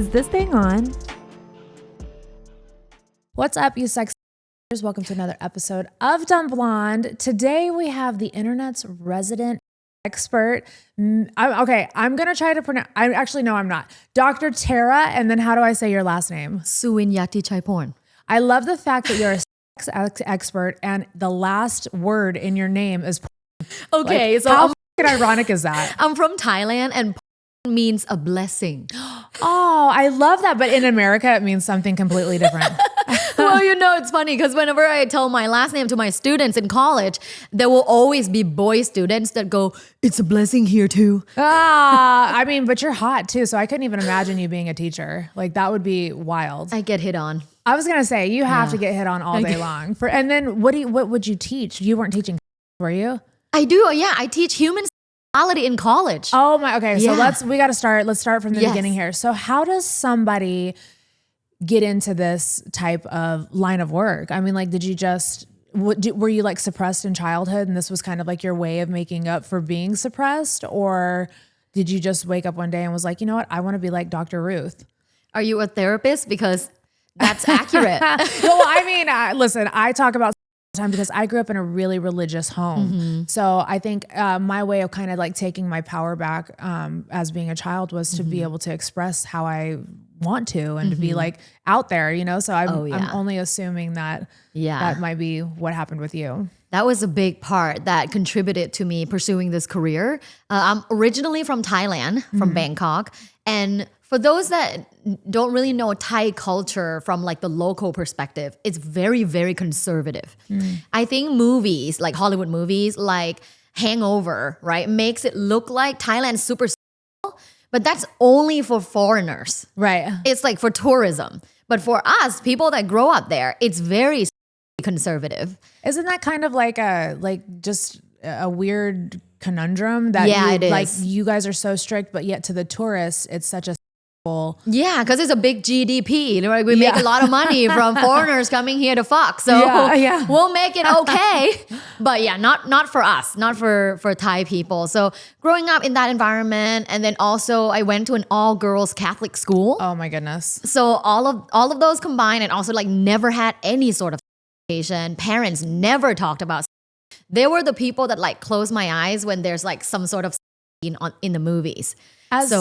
Is this thing on? What's up, you sex? Welcome to another episode of Dumb Blonde. Today we have the internet's resident expert. I'm going to try to pronounce, I'm not. Dr. Tara, and then how do I say your last name? Suwinyati Chaiporn. I love the fact that you're a sex expert and the last word in your name is porn. Okay, like, so how ironic is that? I'm from Thailand and porn means a blessing. Oh, I love that. But in America, it means something completely different. Well, it's funny because whenever I tell my last name to my students in college, there will always be boy students that go, "It's a blessing here too." But you're hot too. So I couldn't even imagine you being a teacher. Like that would be wild. I get hit on. I was going to say, you have to get hit on all day long. And then what would you teach? You weren't teaching, were you? I do. Yeah. I teach human sexuality in college. Oh my, okay. So Yeah. let's start from the beginning here. So how does somebody get into this type of line of work? I mean, like, did you just, were you like suppressed in childhood and this was kind of like your way of making up for being suppressed? Or did you just wake up one day and was like, you know what? I want to be like Dr. Ruth. Are you a therapist? Because that's accurate. Well, I mean, listen, I talk about time because I grew up in a really religious home. Mm-hmm. So I think my way of kind of like taking my power back as being a child was to be able to express how I want to and to be like out there, so I'm only assuming that that might be what happened with you. That was a big part that contributed to me pursuing this career. I'm originally from Thailand, from Bangkok. And for those that don't really know Thai culture from like the local perspective, it's very, very conservative. I think movies, like Hollywood movies, like Hangover, right, makes it look like Thailand's super small, but that's only for foreigners. Right. It's like for tourism. But for us, people that grow up there, it's very conservative. Isn't that kind of like a weird conundrum that it is. Like you guys are so strict, but yet to the tourists, it's such a yeah, because it's a big GDP. Right? We make a lot of money from foreigners coming here to fuck. So we'll make it okay. But yeah, not for us, not for Thai people. So growing up in that environment, and then also I went to an all-girls Catholic school. Oh my goodness. So all of those combined, and also like never had any sort of education. Parents never talked about. They were the people that like close my eyes when there's like some sort of scene in the movies. As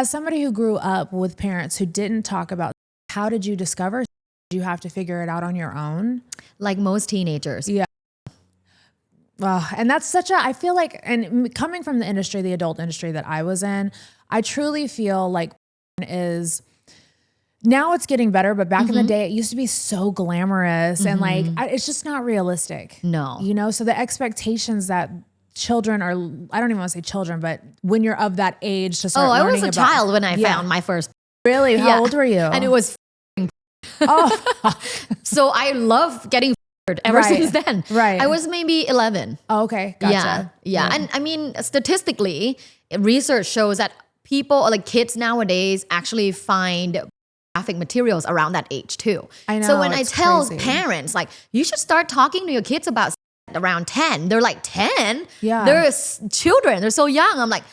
somebody who grew up with parents who didn't talk about, how did you discover? Did you have to figure it out on your own? Like most teenagers. Yeah. And that's I feel like, and coming from the industry, the adult industry that I was in, I truly feel like now it's getting better, but back in the day, it used to be so glamorous and like, it's just not realistic. No. So the expectations that children are, I don't even want to say children, but when you're of that age to start learning I was a child when I found my first. Really? How old were you? And it was so I love getting ever since then. Right. I was maybe 11. Oh, okay. Gotcha. Yeah. And I mean, statistically, research shows that people, like kids nowadays, actually find graphic materials around that age too. I know. So when I tell crazy. Parents, like, you should start talking to your kids about around 10. They're like 10? Yeah. They're children. They're so young. I'm like,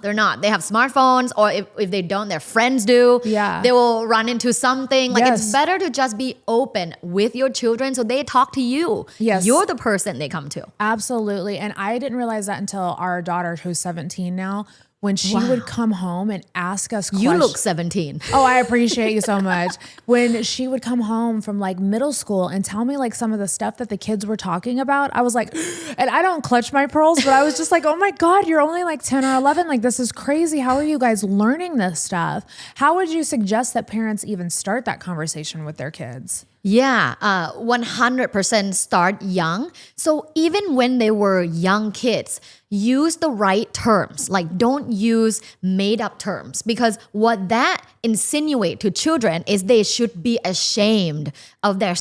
they're not. They have smartphones, or if they don't, their friends do. Yeah. They will run into something. Like it's better to just be open with your children so they talk to you. Yes. You're the person they come to. Absolutely. And I didn't realize that until our daughter, who's 17 now, when she would come home and ask us questions. You look 17. Oh, I appreciate you so much. When she would come home from like middle school and tell me like some of the stuff that the kids were talking about, I was like, and I don't clutch my pearls, but I was just like, oh my God, you're only like 10 or 11. Like, this is crazy. How are you guys learning this stuff? How would you suggest that parents even start that conversation with their kids? Yeah, 100% start young. So even when they were young kids, use the right terms. Like, don't use made up terms, because what that insinuate to children is they should be ashamed of their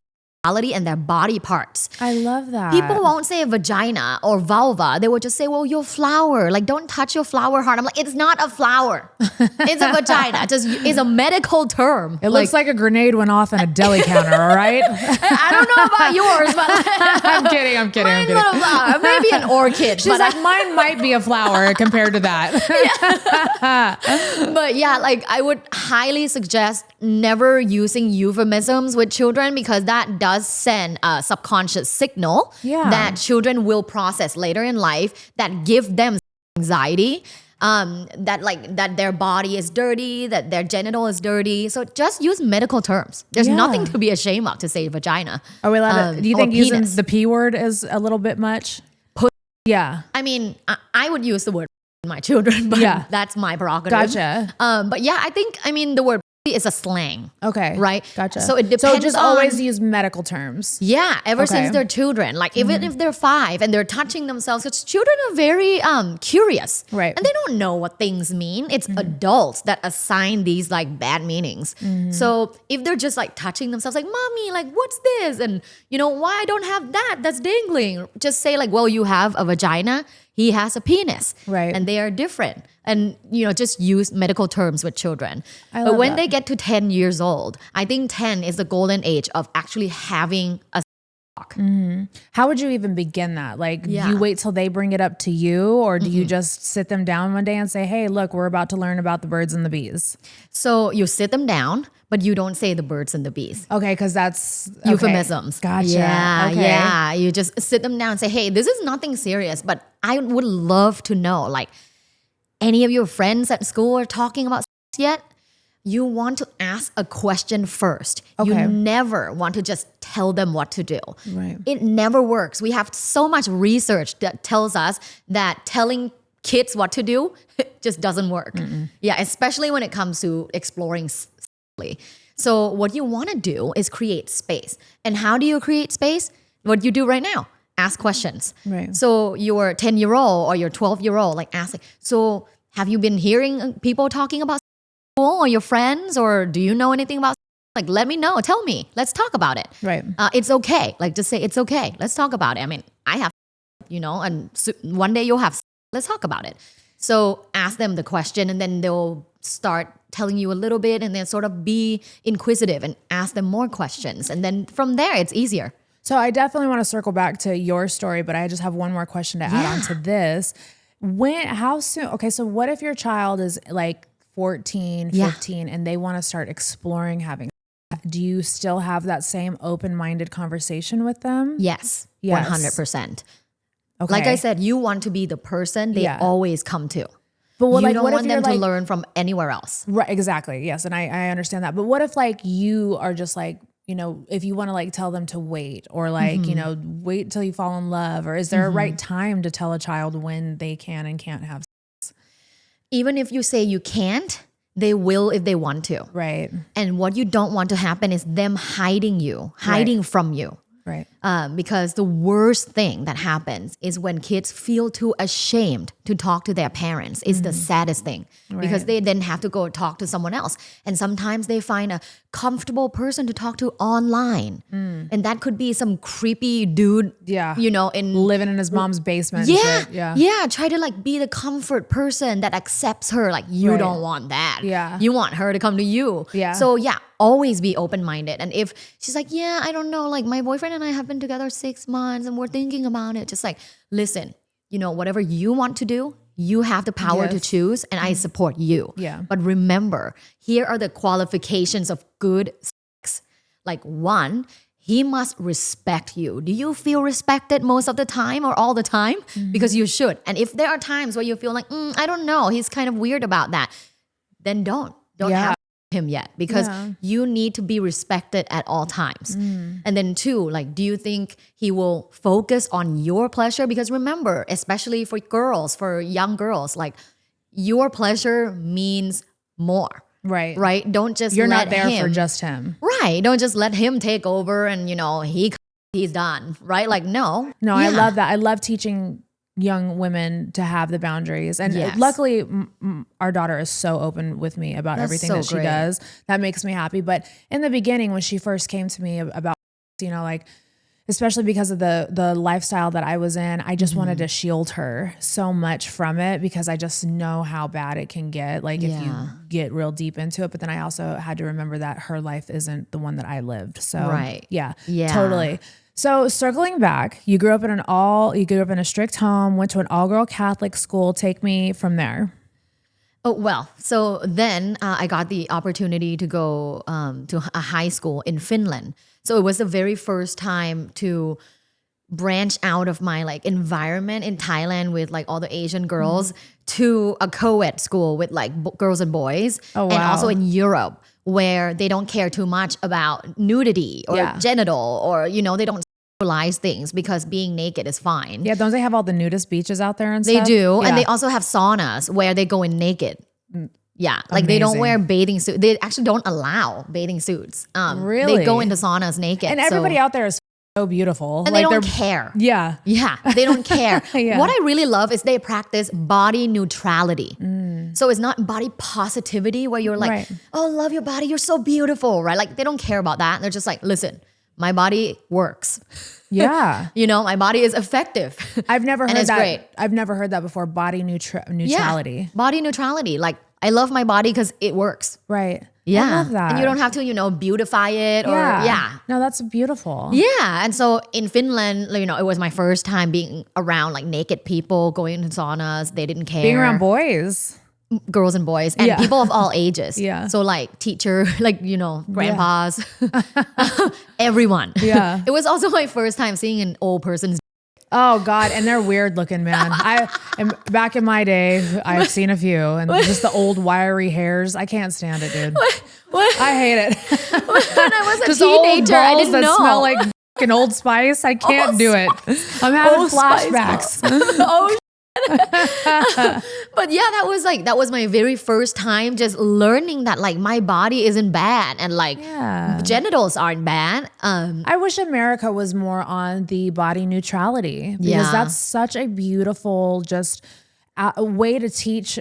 and their body parts. I love that. People won't say vagina or vulva. They will just say, well, your flower. Like, don't touch your flower hard. I'm like, it's not a flower. It's a vagina. It's a medical term. It looks like a grenade went off in a deli counter, all right? I don't know about yours, but I'm kidding. I'm kidding. mine's not a flower. Maybe an orchid. She's like, mine might be a flower compared to that. But yeah, like I would highly suggest never using euphemisms with children because that does send a subconscious signal that children will process later in life that give them anxiety, that their body is dirty, that their genital is dirty. So just use medical terms. There's nothing to be ashamed of to say vagina. Are we allowed to, do you think using the P word is a little bit much? Yeah. I mean, I would use the word with my children, but that's my prerogative. Gotcha. But yeah, I mean, the word is a slang. Okay. Right? Gotcha. So it depends So just always use medical terms. Yeah, ever since they're children. Like even if they're 5 and they're touching themselves, because children are very curious. Right. And they don't know what things mean. It's adults that assign these like bad meanings. So if they're just like touching themselves, like, mommy, like what's this? And why I don't have that? That's dangling. Just say like, well, you have a vagina. He has a penis. Right. And they are different. And, just use medical terms with children. But when they get to 10 years old, I think 10 is the golden age of actually having a talk. How would you even begin that? Like, do you wait till they bring it up to you, or do you just sit them down one day and say, hey, look, we're about to learn about the birds and the bees? So you sit them down, but you don't say the birds and the bees. Okay, because that's euphemisms. Gotcha. Yeah, okay. yeah. You just sit them down and say, hey, this is nothing serious, but I would love to know, like, any of your friends at school are talking about sex yet? You want to ask a question first. Okay. You never want to just tell them what to do. Right. It never works. We have so much research that tells us that telling kids what to do just doesn't work. Yeah, especially when it comes to exploring sexually. So what you want to do is create space. And how do you create space? What you do right now. Ask questions. Right. So your 10-year-old or your 12-year-old, like ask, so have you been hearing people talking about school or your friends, or do you know anything about, like, let me know, tell me, let's talk about it. Right. It's okay. Like just say, it's okay. Let's talk about it. I mean, I have, and one day you'll have, let's talk about it. So ask them the question and then they'll start telling you a little bit and then sort of be inquisitive and ask them more questions. And then from there, it's easier. So I definitely want to circle back to your story, but I just have one more question to add on to this. How soon? Okay, so what if your child is like 14, 15, and they want to start exploring having sex? Do you still have that same open-minded conversation with them? Yes. 100%. Okay. Like I said, you want to be the person they always come to. But you don't want them to learn from anywhere else. Right, exactly. Yes, and I understand that. But what if like you are just like, if you want to like tell them to wait, or like, wait till you fall in love, or is there a right time to tell a child when they can and can't have sex? Even if you say you can't, they will if they want to. Right. And what you don't want to happen is them hiding from you. Right. Because the worst thing that happens is when kids feel too ashamed to talk to their parents. It's the saddest thing because they then have to go talk to someone else. And sometimes they find a comfortable person to talk to online. And that could be some creepy dude, in living in his mom's basement. Yeah. Try to like be the comfort person that accepts her. Like you don't want that. Yeah. You want her to come to you. Yeah. So always be open-minded. And if she's like, I don't know, like my boyfriend and I have been together 6 months and we're thinking about it. Just like, listen, whatever you want to do, you have the power to choose and I support you. Yeah. But remember, here are the qualifications of good sex. Like 1, he must respect you. Do you feel respected most of the time or all the time? Because you should. And if there are times where you feel like, I don't know, he's kind of weird about that, then don't have him yet, because you need to be respected at all times. And then 2, like, do you think he will focus on your pleasure? Because remember, especially for girls, for young girls, like your pleasure means more. Right. Don't just You're not there for just him. Right. Don't just let him take over and he's done. Right. Like no. I love that. I love teaching young women to have the boundaries. And luckily our daughter is so open with me about everything that she does. That makes me happy. But in the beginning, when she first came to me about you know, like, especially because of the lifestyle that I was in, I just wanted to shield her so much from it because I just know how bad it can get, like if you get real deep into it. But then I also had to remember that her life isn't the one that I lived. So yeah, totally. So circling back, you grew up in a strict home, went to an all-girl Catholic school. Take me from there. Oh, well, so then I got the opportunity to go to a high school in Finland. So it was the very first time to branch out of my like environment in Thailand with like all the Asian girls to a co-ed school with like girls and boys. Oh, wow. And also in Europe where they don't care too much about nudity or genital or, you know, they don't sexualize things because being naked is fine. Yeah, don't they have all the nudist beaches out there and stuff? They do. Yeah. And they also have saunas where they go in naked. Yeah, like they don't wear bathing suits. They actually don't allow bathing suits. Really? They go into saunas naked. And everybody out there is so beautiful. And like they don't care. Yeah. Yeah, they don't care. What I really love is they practice body neutrality. So it's not body positivity where you're like, oh, love your body. You're so beautiful, right? Like they don't care about that. They're just like, listen, my body works. Yeah. You know, my body is effective. I've never heard that. Great. I've never heard that before. Body neutrality. Yeah, body neutrality. Like I love my body because it works. Right. Yeah. I love that. And you don't have to, you know, beautify it or No, that's beautiful. Yeah. And so in Finland, you know, it was my first time being around like naked people, going into saunas. They didn't care. Being around boys. Girls and boys and people of all ages. Yeah. So like teacher, like, you know, grandpas, everyone. Yeah. It was also my first time seeing an old person's. Oh God. And they're weird looking, man. Back in my day, I've seen a few and just the old wiry hairs. I can't stand it, dude. What? I hate it. When I was a just teenager, old balls I didn't that know. smell like fucking Old Spice. I can't do it. I'm having flashbacks. Oh, but yeah, that was my very first time just learning that like my body isn't bad and like genitals aren't bad. I wish America was more on the body neutrality because that's such a beautiful just a way to teach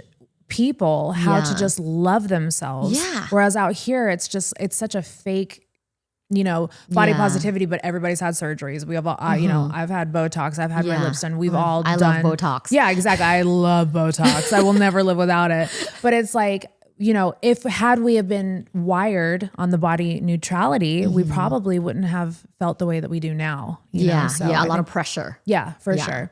people how to just love themselves. Yeah. Whereas out here, it's such a fake, you know, body positivity, but everybody's had surgeries. We have all, you know, I've had Botox, I've had my lips done. We've all done. I love Botox. Yeah, exactly. I love Botox. I will never live without it. But it's like, you know, had we have been wired on the body neutrality, we probably wouldn't have felt the way that we do now. You know? So a lot of pressure. Yeah, for sure.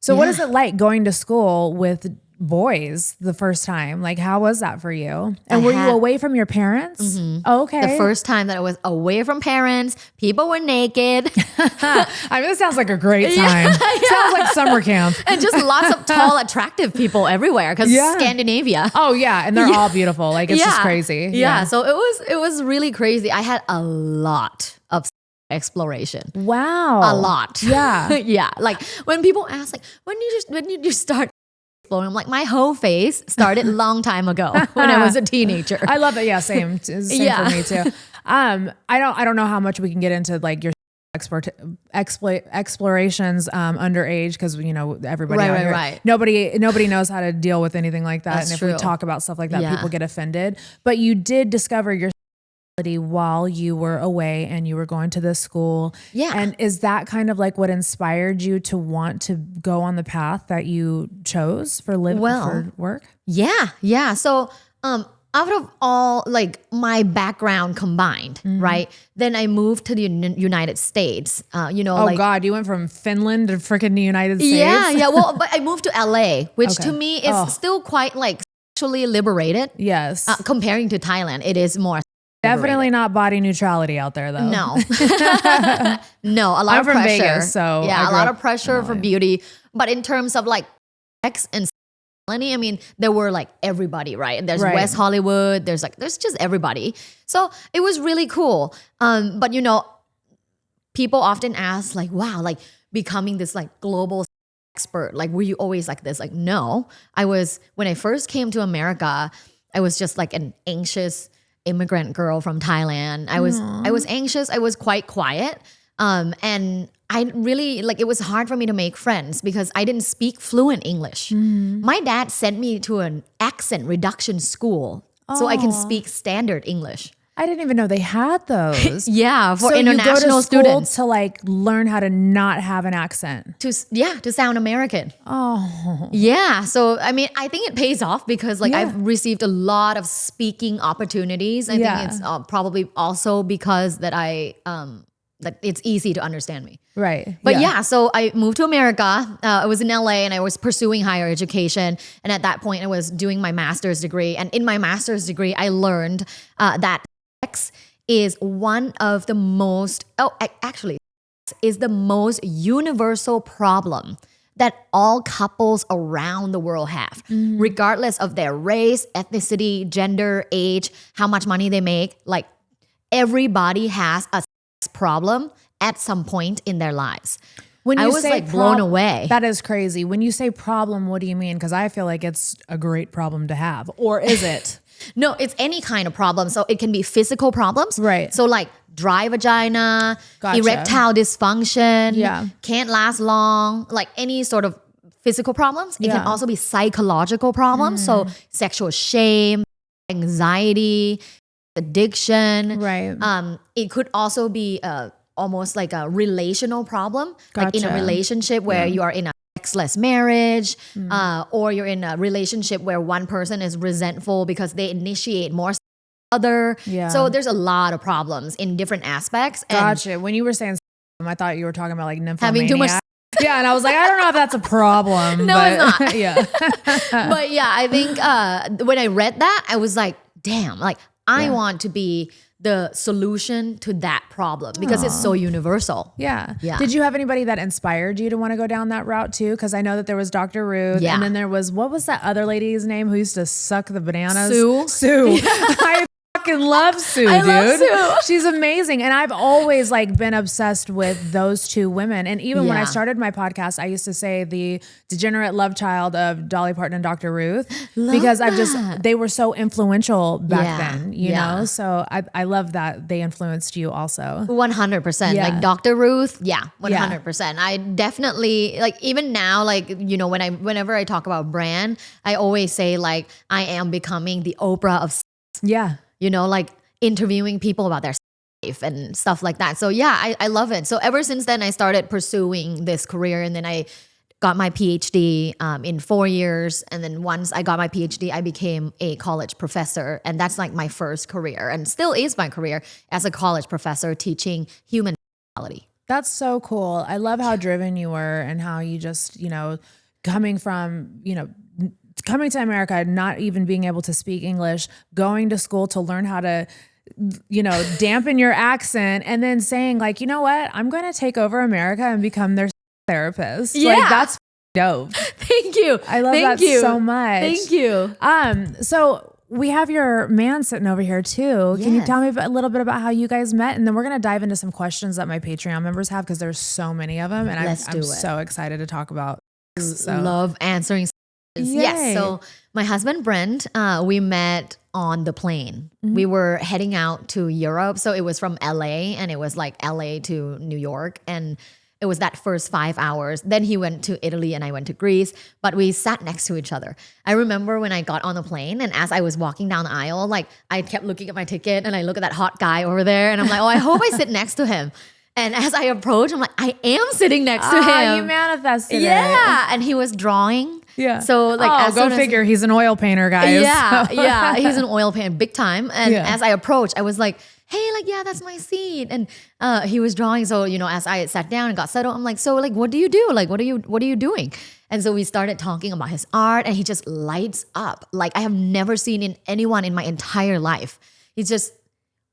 So what is it like going to school with boys the first time? Like, how was that for you? And were you away from your parents? Oh, okay. The first time that I was away from parents, people were naked. I mean, it sounds like a great time. Sounds like summer camp. And just lots of tall, attractive people everywhere because Scandinavia. Oh yeah, and they're all beautiful. Like it's just crazy. Yeah, so it was really crazy. I had a lot of exploration. Wow. A lot. Yeah. Yeah. Like when people ask like, when did you start exploring? I'm like, my whole phase started a long time ago when I was a teenager. I love it. Yeah, same for me too. I don't know how much we can get into like your explorations underage because you know everybody out here, nobody knows how to deal with anything like that. That's and if true. we talk about stuff like that, people get offended. But you did discover your while you were away and you were going to this school. Yeah. And is that kind of like what inspired you to want to go on the path that you chose for for work? Yeah. Yeah. So, out of all like my background combined, right? Then I moved to the United States. You know, oh God, you went from Finland to freaking the United States. Yeah. Well, but I moved to LA, which to me is still quite like sexually liberated. Yes. Comparing to Thailand, it is more. Definitely not body neutrality out there, though. No, no, a lot I'm of from pressure. Vegas, so yeah, a lot of pressure for beauty. But in terms of like sex and sexuality, I mean, there were like everybody, right? There's West Hollywood. There's just everybody. So it was really cool. But you know, people often ask like, wow, like becoming this like global expert, like were you always like this? Like, no, when I first came to America, I was just like an anxious immigrant girl from Thailand. I was anxious. I was quite quiet. And I really it was hard for me to make friends because I didn't speak fluent English. My dad sent me to an accent reduction school so I can speak standard English. I didn't even know they had those. Yeah, for So international you go to students to like learn how to not have an accent. to sound American. Oh, Yeah. So, I mean, I think it pays off because like Yeah. I've received a lot of speaking opportunities. I Yeah. think it's probably also because that that it's easy to understand me. right. But yeah, so I moved to America. I was in LA and I was pursuing higher education. And at that point, I was doing my master's degree. And in my master's degree, I learned that sex is one of the most, actually, is the most universal problem that all couples around the world have, regardless of their race, ethnicity, gender, age, how much money they make. Like everybody has a sex problem at some point in their lives. When I you was say like blown away. That is crazy. When you say problem, what do you mean? Because I feel like it's a great problem to have. Or is it? No, it's any kind of problem. So it can be physical problems. Right. So like dry vagina, Gotcha. erectile dysfunction, Yeah. can't last long, like any sort of physical problems. It can Yeah. also be psychological problems. So sexual shame, anxiety, addiction. Right. It could also be almost like a relational problem, like in a Gotcha. relationship where you are in a sexless marriage, or you're in a relationship where one person is resentful because they initiate more other. Yeah. So there's a lot of problems in different aspects. And Gotcha. When you were saying I thought you were talking about like nymphomania. having too much. Yeah, and I was like, I don't know if that's a problem. No, but, it's not. Yeah. But yeah, I think when I read that, I was like, damn, like I want to be the solution to that problem because it's so universal. Yeah. Yeah. Did you have anybody that inspired you to want to go down that route too? Because I know that there was Dr. Ruth, Yeah. and then there was, what was that other lady's name who used to suck the bananas? Sue. Sue. I fucking love Sue, I dude. love Sue. She's amazing, and I've always like been obsessed with those two women. And even when I Yeah. started my podcast, I used to say the degenerate love child of Dolly Parton and Dr. Ruth because they were so influential back Yeah. then, you Yeah. know. So I love that they influenced you also. 100%. Yeah. Like Dr. Ruth, 100%. I definitely like even now, like, you know, whenever I talk about brand, I always say like I am becoming the Oprah of, Yeah. you know, like interviewing people about their life and stuff like that. So yeah, I love it. So ever since then, I started pursuing this career, and then I got my PhD in 4 years. And then once I got my PhD, I became a college professor. And that's like my first career, and still is my career as a college professor teaching human sexuality. That's so cool. I love how driven you were and how you just, you know, coming to America, not even being able to speak English, going to school to learn how to, you know, dampen your accent, and then saying like, you know what, I'm going to take over America and become their therapist. Yeah. Like that's dope. Thank you. I love Thank that you. so much. Thank you. So we have your man sitting over here too. Can you Yes. tell me a little bit about how you guys met? And then we're going to dive into some questions that my Patreon members have because there's so many of them. And Let's do I'm it. so excited to talk about. So Love answering. Yay. Yes. So my husband Brent, we met on the plane. We were heading out to Europe. So it was from LA, and it was like LA to New York. And it was that first 5 hours. Then he went to Italy and I went to Greece, but we sat next to each other. I remember when I got on the plane, and as I was walking down the aisle, like I kept looking at my ticket, and I look at that hot guy over there, and I'm like, oh, I hope I sit next to him. And as I approach, I'm like, I am sitting next to him. You manifested it. Yeah. And he was drawing. Yeah. So like, oh, as go soon as- figure. He's an oil painter, guys. Yeah, So- yeah. He's an oil painter, big time. And Yeah. as I approached, I was like, hey, like, yeah, that's my seat. And he was drawing. So, you know, as I sat down and got settled, I'm like, so like, what do you do? Like, what are you doing? And so we started talking about his art, and he just lights up. Like I have never seen in anyone in my entire life. He's just,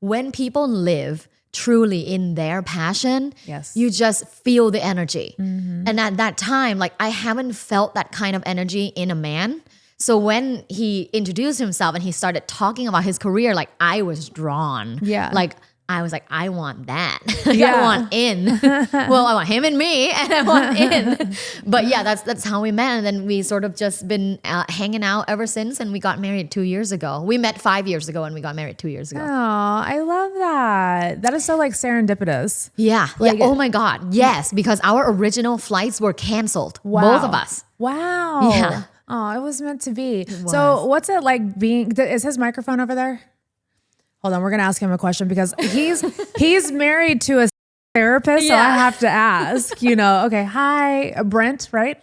when people live truly in their passion, Yes. you just feel the energy. And at that time, like I haven't felt that kind of energy in a man. So when he introduced himself and he started talking about his career, like I was drawn. Yeah. Like I was like, I want that. Like, Yeah. I want in. Well, I want him and me, and I want in. But yeah, that's how we met. And then we sort of just been hanging out ever since. And we got married 2 years ago. We met 5 years ago, and we got married 2 years ago. Oh, I love that. That is so like serendipitous. Yeah. Like- yeah. Oh my God. Yes. Because our original flights were canceled. Wow. Both of us. Wow. Yeah. Oh, it was meant to be. So what's it like being, is his microphone over there? Hold on, we're gonna ask him a question because he's married to a therapist, so I have to ask. Okay, hi, Brent, right?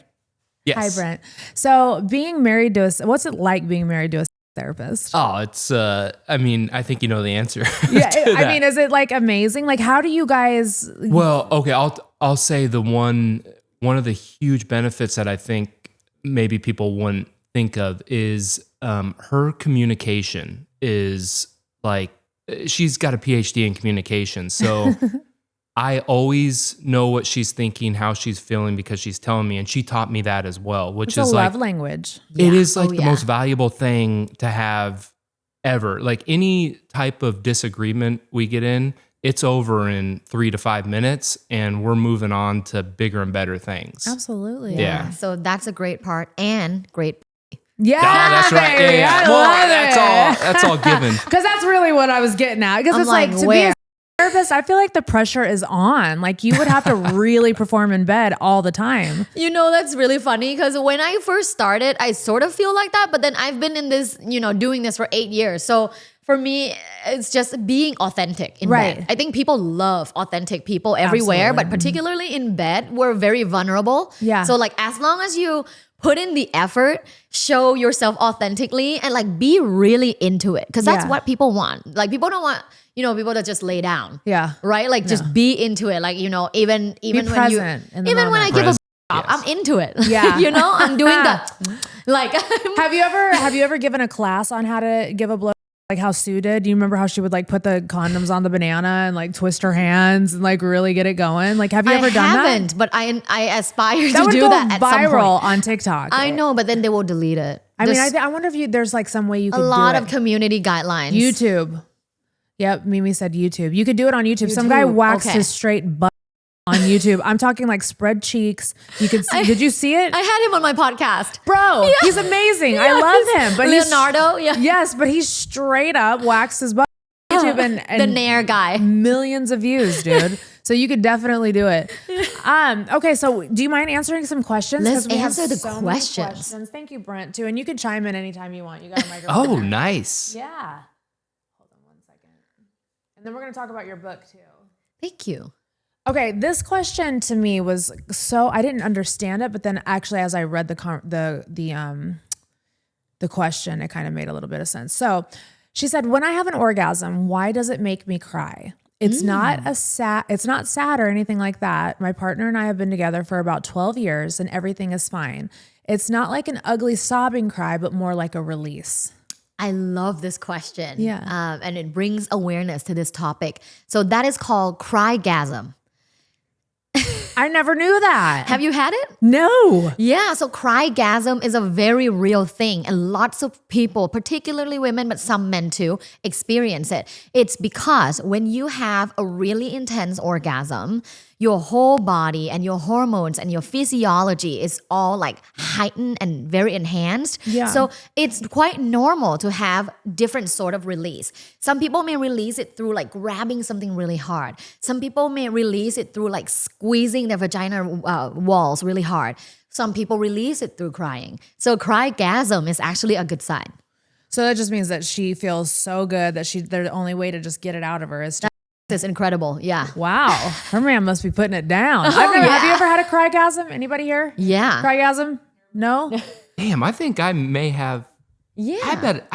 Yes. Hi, Brent. So being married to what's it like being married to a therapist? Oh, it's, I mean, I think you know the answer. Yeah, to I that. mean, is it like amazing? Like, how do you guys? Well, okay, I'll say one of the huge benefits that I think maybe people wouldn't think of is her communication is like, she's got a PhD in communication. So I always know what she's thinking, how she's feeling because she's telling me. And she taught me that as well, which It's is a like, love language. it is like the most valuable thing to have ever. Like any type of disagreement we get in, it's over in 3 to 5 minutes and we're moving on to bigger and better things. Absolutely. Yeah. So that's a great part and great. Yeah, Oh, that's right. baby, Yeah. I Well, love that's all given. Because that's really what I was getting at. Because I'm it's like to be where? a therapist, I feel like the pressure is on. Like you would have to really perform in bed all the time. That's really funny because when I first started, I sort of feel like that. But then I've been in this, doing this for 8 years. So for me, it's just being authentic in bed. I think people love authentic people everywhere, Absolutely. but particularly in bed, we're very vulnerable. Yeah. So like as long as you put in the effort, show yourself authentically and like be really into it. Because that's what people want. Like people don't want, people to just lay down. Yeah. Right? Like just be into it. Like, even when present in the even when I moment. give a Yes. I'm into it. Yeah. I'm doing that. Like Have you ever given a class on how to give a blow? Like how Sue did? Do you remember how she would like put the condoms on the banana and like twist her hands and like really get it going? Like have you ever done that? I haven't, but I aspire That to would do go that at some viral point. on TikTok. I know, but then they will delete it. I mean, I wonder if there's like some way you could a do lot it. of community guidelines. YouTube. Yep, Mimi said YouTube. You could do it on YouTube. Some guy waxed his straight butt on YouTube. I'm talking like spread cheeks. You could see, did you see it? I had him on my podcast. Bro, he's amazing. I love him. But Leonardo, Yes, but he straight up waxed his butt on YouTube and the Nair guy. millions of views, dude. So you could definitely do it. Okay, so do you mind answering some questions? Let's 'Cause we have answer the so many questions. Thank you, Brent, too. And you can chime in anytime you want. You got a microphone. Oh, nice. Yeah. Hold on one second. And then we're going to talk about your book, too. Thank you. Okay, this question to me was I didn't understand it, but then actually as I read the question, it kind of made a little bit of sense. So she said, when I have an orgasm, why does it make me cry? It's not sad or anything like that. My partner and I have been together for about 12 years and everything is fine. It's not like an ugly sobbing cry, but more like a release. I love this question. Yeah. And it brings awareness to this topic. So that is called crygasm. I never knew that. Have you had it? No. Yeah, so crygasm is a very real thing, and lots of people, particularly women, but some men too, experience it. It's because when you have a really intense orgasm, your whole body and your hormones and your physiology is all like heightened and very enhanced. Yeah. So it's quite normal to have different sort of release. Some people may release it through like grabbing something really hard. Some people may release it through like squeezing their vagina walls really hard. Some people release it through crying. So crygasm is actually a good sign. So that just means that she feels so good that the only way to just get it out of her is to It's incredible. Yeah. wow, her man must be putting it down. Have you ever had a crygasm? Anybody here? Yeah. Crygasm? No? Damn, I think I may have. Yeah. I bet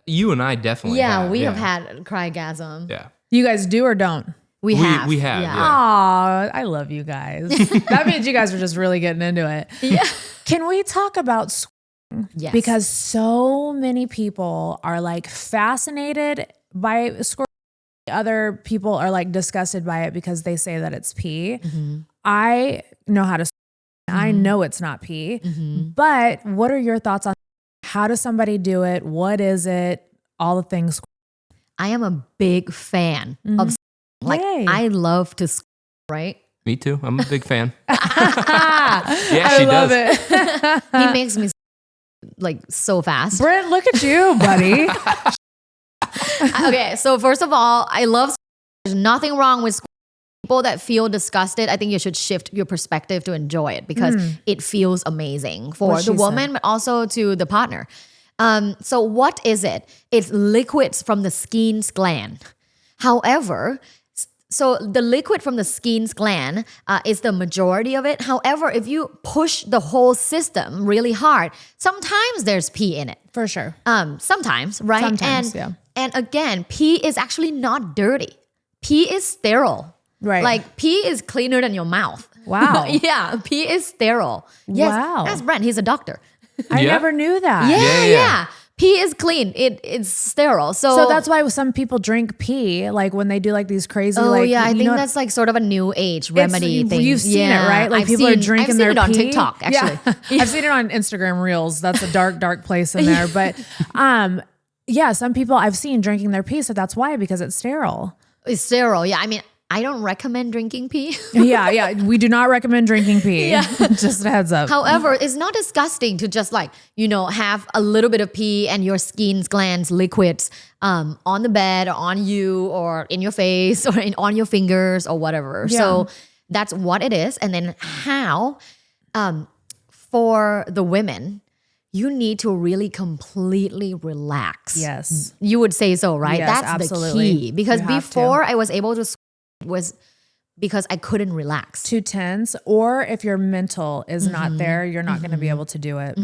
you and I definitely have. we have had crygasm. Yeah. You guys do or don't? We have. We have, yeah. Aw, I love you guys. That means you guys are just really getting into it. Yeah. Can we talk about Yes. because so many people are like fascinated by squirt. Other people are like disgusted by it because they say that it's pee. I know how to I know it's not pee. But what are your thoughts on how does somebody do it? What is it? All the things. I am a big fan of like Yay. I love to right? Me too. I'm a big fan. Yeah, she love does. it. He makes me like so fast. Brent, look at you, buddy. Okay, so first of all, I love there's nothing wrong with people that feel disgusted. I think you should shift your perspective to enjoy it because it feels amazing for What the she woman, said. but also to the partner. So what is it? It's liquids from the skin's gland. However, so the liquid from the skin's gland is the majority of it. However, if you push the whole system really hard, sometimes there's pee in it. For sure. Sometimes, right? Sometimes, And again, pee is actually not dirty. Pee is sterile. Right. Like pee is cleaner than your mouth. Wow. Yeah, pee is sterile. Yes, Wow. that's Brent. He's a doctor. I never knew that. Yeah. Pee is clean. It's sterile. So that's why some people drink pee, like when they do like these crazy, Oh like, yeah, I you think know, that's like sort of a new age remedy thing. You've seen it, right? Like I've people are seen drinking their it on pee. TikTok, actually. Yeah. I've seen it on Instagram Reels. That's a dark place in there. But yeah, some people I've seen drinking their pee. So that's why, because it's sterile. It's sterile. Yeah, I mean, I don't recommend drinking pee. Yeah. We do not recommend drinking pee. Yeah. Just a heads up. However, it's not disgusting to just like, have a little bit of pee and your skin's glands liquids on the bed or on you or in your face or on your fingers or whatever. Yeah. So that's what it is. And then how for the women, you need to really completely relax. Yes. You would say so, right? Yes, That's absolutely. the key. Because You have before I was able to was because I couldn't relax. Too tense, or if your mental is not there, you're not going to be able to do it.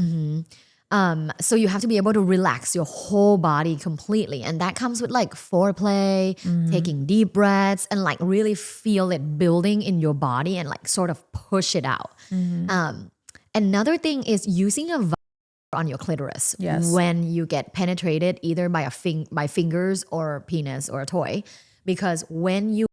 So you have to be able to relax your whole body completely. And that comes with like foreplay, taking deep breaths, and like really feel it building in your body and like sort of push it out. Another thing is using a on your clitoris when you get penetrated either by by fingers or penis or a toy, because when you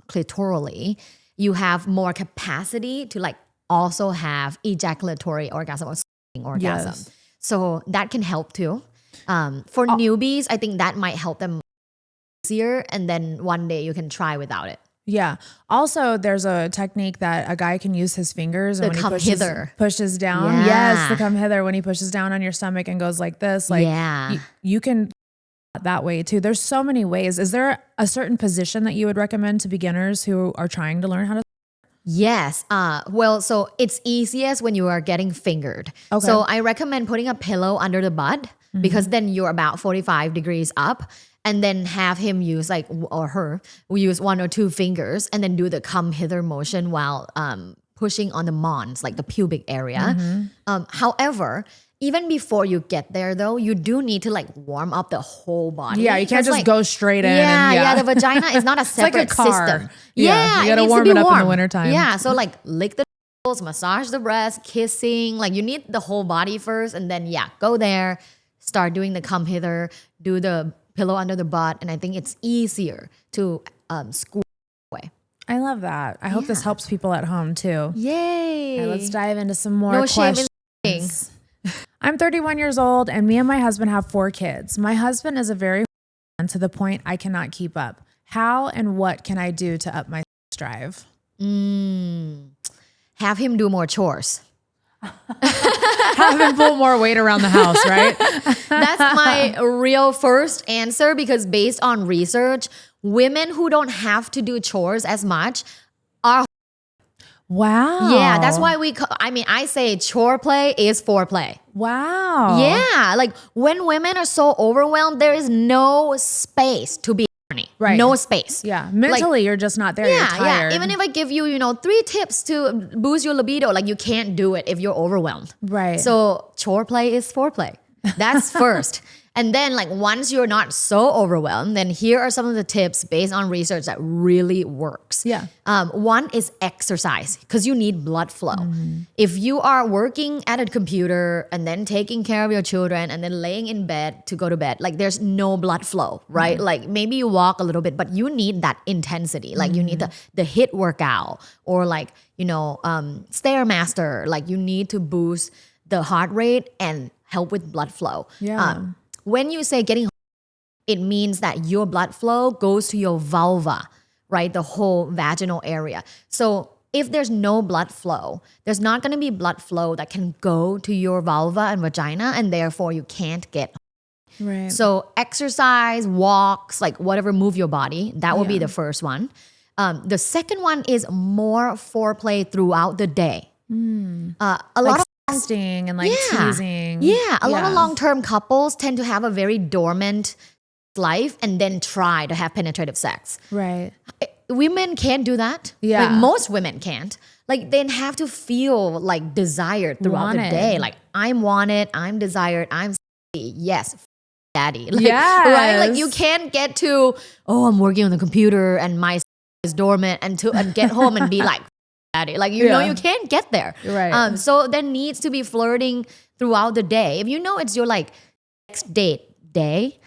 clitorally, you have more capacity to like also have ejaculatory orgasm or orgasm. Yes. So that can help too. For newbies, I think that might help them easier, and then one day you can try without it. Yeah. Also, there's a technique that a guy can use his fingers and The when come he hither. pushes down. Yeah. Yes, the come hither, when he pushes down on your stomach and goes like this. Like you can that way too. There's so many ways. Is there a certain position that you would recommend to beginners who are trying to learn how to? Yes. Well, so it's easiest when you are getting fingered. Okay. So I recommend putting a pillow under the butt because then you're about 45 degrees up, and then have him use like, or her, we use 1 or 2 fingers and then do the come hither motion while pushing on the mons, like the pubic area. However, even before you get there though, you do need to like warm up the whole body. Yeah, you can't just like, go straight in. The vagina is not a separate like a car. system. Yeah, you gotta needs to warm be it up in the warm. wintertime. Yeah, so like lick the nipples, massage the breast, kissing. Like you need the whole body first, and then go there, start doing the come hither, do the pillow under the butt, and I think it's easier to squeeze away. I love that. I hope this helps people at home too. Yay! All right, let's dive into some more No shame questions. in I'm 31 years old and me and my husband have 4 kids. My husband is a very man to the point I cannot keep up. How and what can I do to up my drive? Have him do more chores. Have him pull more weight around the house, right? That's my real first answer, because based on research, women who don't have to do chores as much are. Wow. Yeah, that's why I say chore play is foreplay. Wow. Yeah, like when women are so overwhelmed, there is no space to be horny. Right. No space. Yeah. Mentally, you're just not there. You're tired. Even if I give you, 3 tips to boost your libido, like you can't do it if you're overwhelmed. Right. So chore play is foreplay. That's first. And then like once you're not so overwhelmed, then here are some of the tips based on research that really works. Yeah. One is exercise, because you need blood flow. If you are working at a computer and then taking care of your children and then laying in bed to go to bed, like there's no blood flow, right? Like maybe you walk a little bit, but you need that intensity. Like you need the HIIT workout, or like, Stairmaster. Like you need to boost the heart rate and help with blood flow. Yeah. When you say getting, it means that your blood flow goes to your vulva, right? The whole vaginal area. So if there's no blood flow, there's not going to be blood flow that can go to your vulva and vagina, and therefore you can't get. Right. So exercise, walks, like whatever, move your body. That would be the first one. The second one is more foreplay throughout the day. A lot of texting and like teasing. Yeah, a lot of long-term couples tend to have a very dormant life and then try to have penetrative sex. Right. Women can't do that. Yeah. Like, most women can't. Like they have to feel like desired throughout the day. Like I'm wanted, I'm desired, I'm sexy. Yes, daddy. Like, right? Like you can't get to, oh, I'm working on the computer and my is dormant and get home and be like, daddy. Like, you know, you can't get there. Right. So there needs to be flirting throughout the day. If you know it's your like next date day,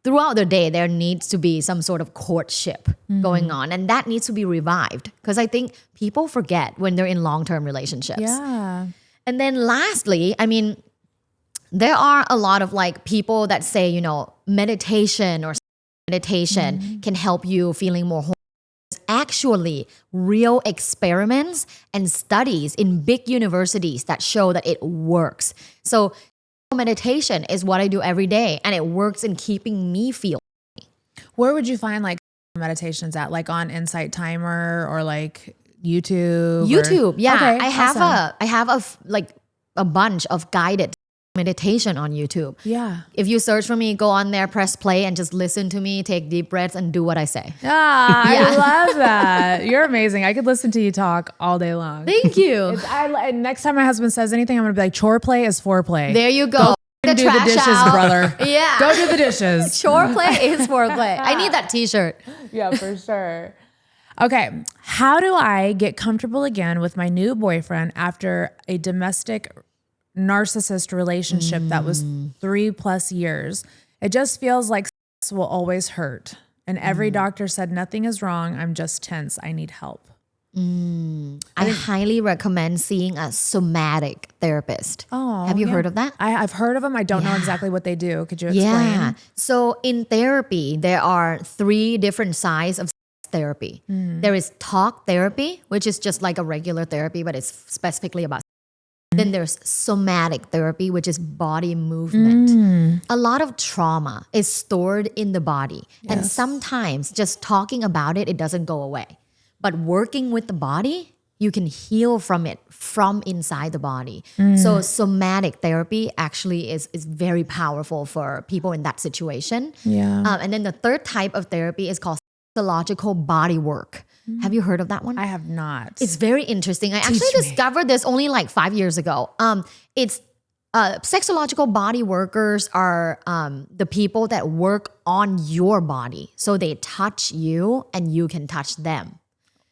throughout the day, there needs to be some sort of courtship going on. And that needs to be revived. Because I think people forget when they're in long-term relationships. Yeah. And then lastly, I mean, there are a lot of like people that say, you know, meditation can help you feeling more horny. Actually, real experiments and studies in big universities that show that it works. So meditation is what I do every day, and it works in keeping me feel. Where would you find like meditations at? Like on Insight Timer or like YouTube? YouTube, yeah. Okay, I have like a bunch of guided meditation on YouTube. Yeah. If you search for me, go on there, press play, and just listen to me, take deep breaths, and do what I say. I love that. You're amazing. I could listen to you talk all day long. Thank you. Next time my husband says anything, I'm gonna be like, chore play is foreplay. There you go. Do the dishes, brother. Yeah. Go do the dishes. Chore play is foreplay. I need that t-shirt. Yeah, for sure. Okay. How do I get comfortable again with my new boyfriend after a domestic narcissist relationship that was 3+ years? It just feels like sex will always hurt. And every doctor said nothing is wrong. I'm just tense. I need help. I highly recommend seeing a somatic therapist. Oh, have you heard of that? I've heard of them. I don't know exactly what they do. Could you explain? Yeah. So in therapy, there are 3 different sides of therapy. There is talk therapy, which is just like a regular therapy, but it's specifically about. Then there's somatic therapy, which is body movement. A lot of trauma is stored in the body. And sometimes just talking about it, it doesn't go away. But working with the body, you can heal from it from inside the body. So somatic therapy actually is very powerful for people in that situation. Yeah. And then the third type of therapy is called psychological body work. Have you heard of that one? I have not. It's very interesting. I actually discovered this only like 5 years ago. It's sexological body workers are the people that work on your body. So they touch you and you can touch them.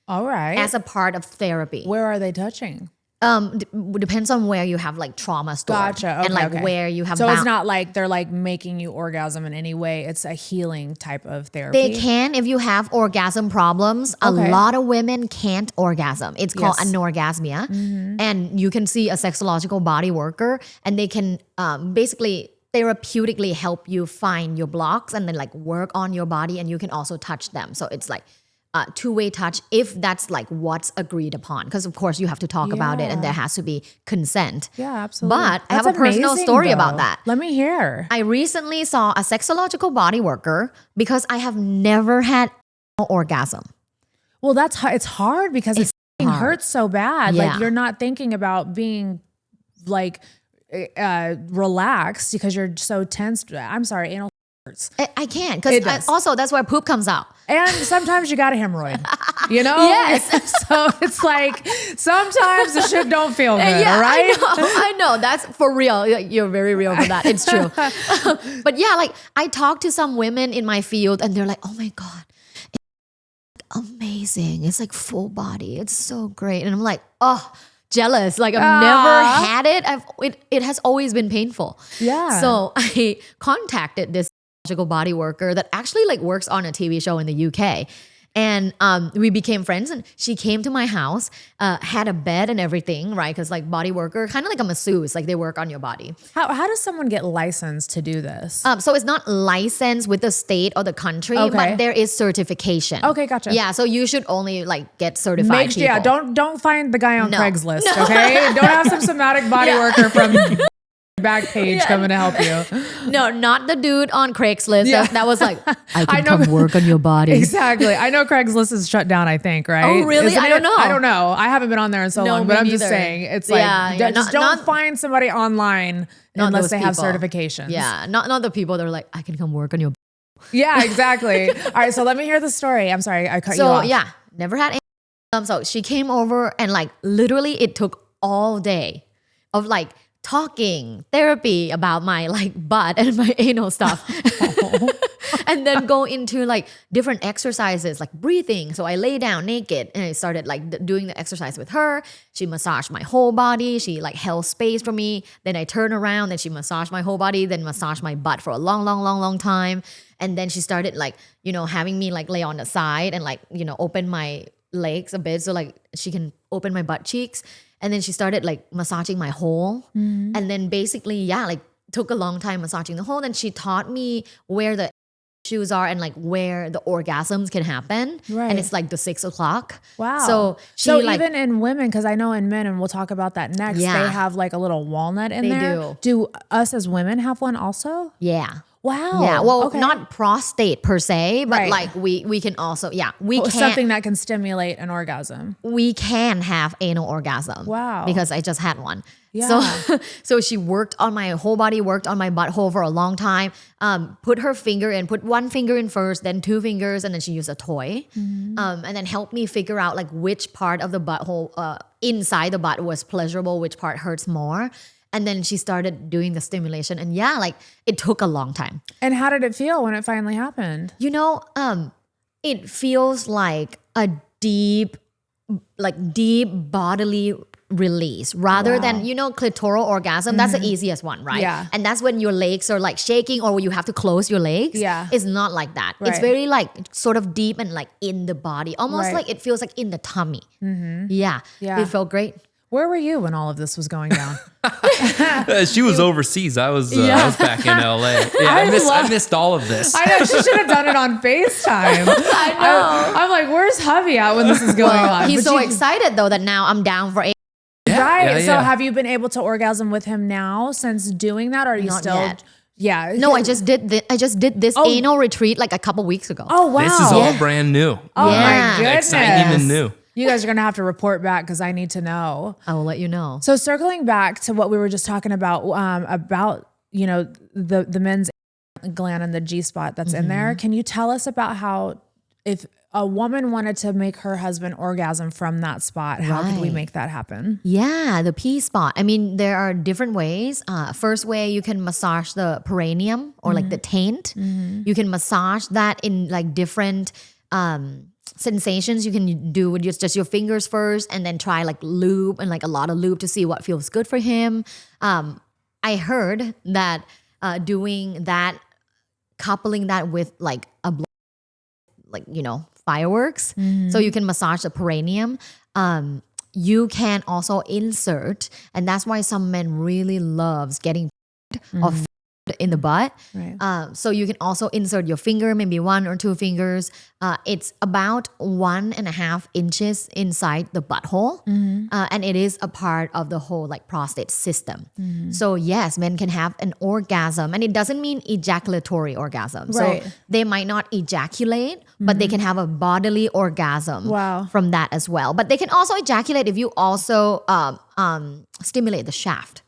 All right. As a part of therapy. Where are they touching? Depends on where you have like trauma stored. Gotcha. Okay, and like where you have. So it's not like they're like making you orgasm in any way. It's a healing type of therapy. They can if you have orgasm problems. A lot of women can't orgasm. It's called anorgasmia. And you can see a sexological body worker and they can basically therapeutically help you find your blocks and then like work on your body, and you can also touch them. So it's like two-way touch if that's like what's agreed upon, because of course you have to talk about it and there has to be consent. Yeah, absolutely. But I have a personal story about that. Let me hear. I recently saw a sexological body worker because I have never had an orgasm. Well, it's hard because it hurts so bad. Yeah. Like you're not thinking about being like relaxed because you're so tense. I'm sorry, anal hurts. I can't, because also that's where poop comes out. And sometimes you got a hemorrhoid, you know? Yes. So it's like, sometimes the shit don't feel good, all right? I know. That's for real. You're very real for that. It's true. But yeah, like I talk to some women in my field and they're like, oh my God, it's amazing. It's like full body. It's so great. And I'm like, oh, jealous. Like I've never had it. It has always been painful. Yeah. So I contacted this body worker that actually like works on a TV show in the UK. And we became friends, and she came to my house, had a bed and everything, right? Because like body worker, kind of like a masseuse, like they work on your body. How does someone get licensed to do this? So it's not licensed with the state or the country, but there is certification. Okay, gotcha. Yeah, so you should only like get certified people. Yeah, don't find the guy on Craigslist, okay? Don't have some somatic body worker from back page coming to help you. No, not the dude on Craigslist. Yeah. That was like, I can know. come work on your body. Exactly. I know Craigslist is shut down, I think, right? Oh, really? Isn't I don't it? know. I don't know. I haven't been on there in so No, long, me but I'm just neither. saying it's like, Yeah, just don't find somebody online unless those they have people. certifications. Yeah, not the people that are like, I can come work on your. Yeah, exactly. All right. So let me hear the story. I'm sorry. I cut you off. So yeah, never had any. So she came over and like literally it took all day of like talking therapy about my like butt and my anal stuff. And then go into like different exercises like breathing. So I lay down naked and I started like doing the exercise with her. She massaged my whole body. She like held space for me. Then I turn around, then she massaged my whole body, then massaged my butt for a long time. And then she started like, having me like lay on the side and like, open my legs a bit so like she can open my butt cheeks. And then she started like massaging my hole. And then basically, like took a long time massaging the hole. Then she taught me where the issues are and like where the orgasms can happen. Right. And it's like the 6 o'clock. Wow. So she like, even in women, because I know in men, and we'll talk about that next, Yeah. they have like a little walnut in They there. do. Do us as women have one also? yeah. Wow. Yeah, well, Okay. not prostate per se, but Right. like we can also, we can something that can stimulate an orgasm. we can have anal orgasm. Wow. Because I just had one. Yeah. So she worked on my whole body, worked on my butthole for a long time. Put her finger in, put one finger in first, then two fingers, and then she used a toy. And then helped me figure out like which part of the butthole inside the butt was pleasurable, which part hurts more. And then she started doing the stimulation. And like it took a long time. And how did it feel when it finally happened? It feels like a deep bodily release rather than, clitoral orgasm. That's the easiest one, right? Yeah. And that's when your legs are like shaking or you have to close your legs. Yeah. It's not like that. It's Right. very like sort of deep and like in the body, almost Right. like it feels like in the tummy. Yeah. Yeah. It felt great. Where were you when all of this was going down? She was overseas. I was back in LA. Yeah, I missed all of this. I know, she should have done it on FaceTime. I know. I'm like, where's hubby at when this is going on? He's But so you- excited though that now I'm down for Right. Yeah, So yeah. have you been able to orgasm with him now since doing that? Or are you Not still? yet. Yeah. No, I just did this anal retreat like a couple weeks ago. Oh, wow. This is all brand new. Oh, Yeah. my goodness. Exciting and new. You guys are going to have to report back because I need to know. I will let you know. So circling back to what we were just talking about the men's gland and the G spot that's in there. Can you tell us about how if a woman wanted to make her husband orgasm from that spot, how could we Right. make that happen? Yeah, the P spot. I mean, there are different ways. First way, you can massage the perineum or like the taint. You can massage that in like different sensations you can do with just your fingers first and then try like lube and like a lot of lube to see what feels good for him. I heard that doing that, coupling that with like a fireworks. So you can massage the perineum. You can also insert, and that's why some men really loves getting or in the butt. Right. So you can also insert your finger, maybe 1 or 2 fingers. It's about 1.5 inches inside the butthole. And it is a part of the whole like prostate system. So yes, men can have an orgasm, and it doesn't mean ejaculatory orgasm. Right. So they might not ejaculate, but they can have a bodily orgasm Wow. from that as well. But they can also ejaculate if you also stimulate the shaft.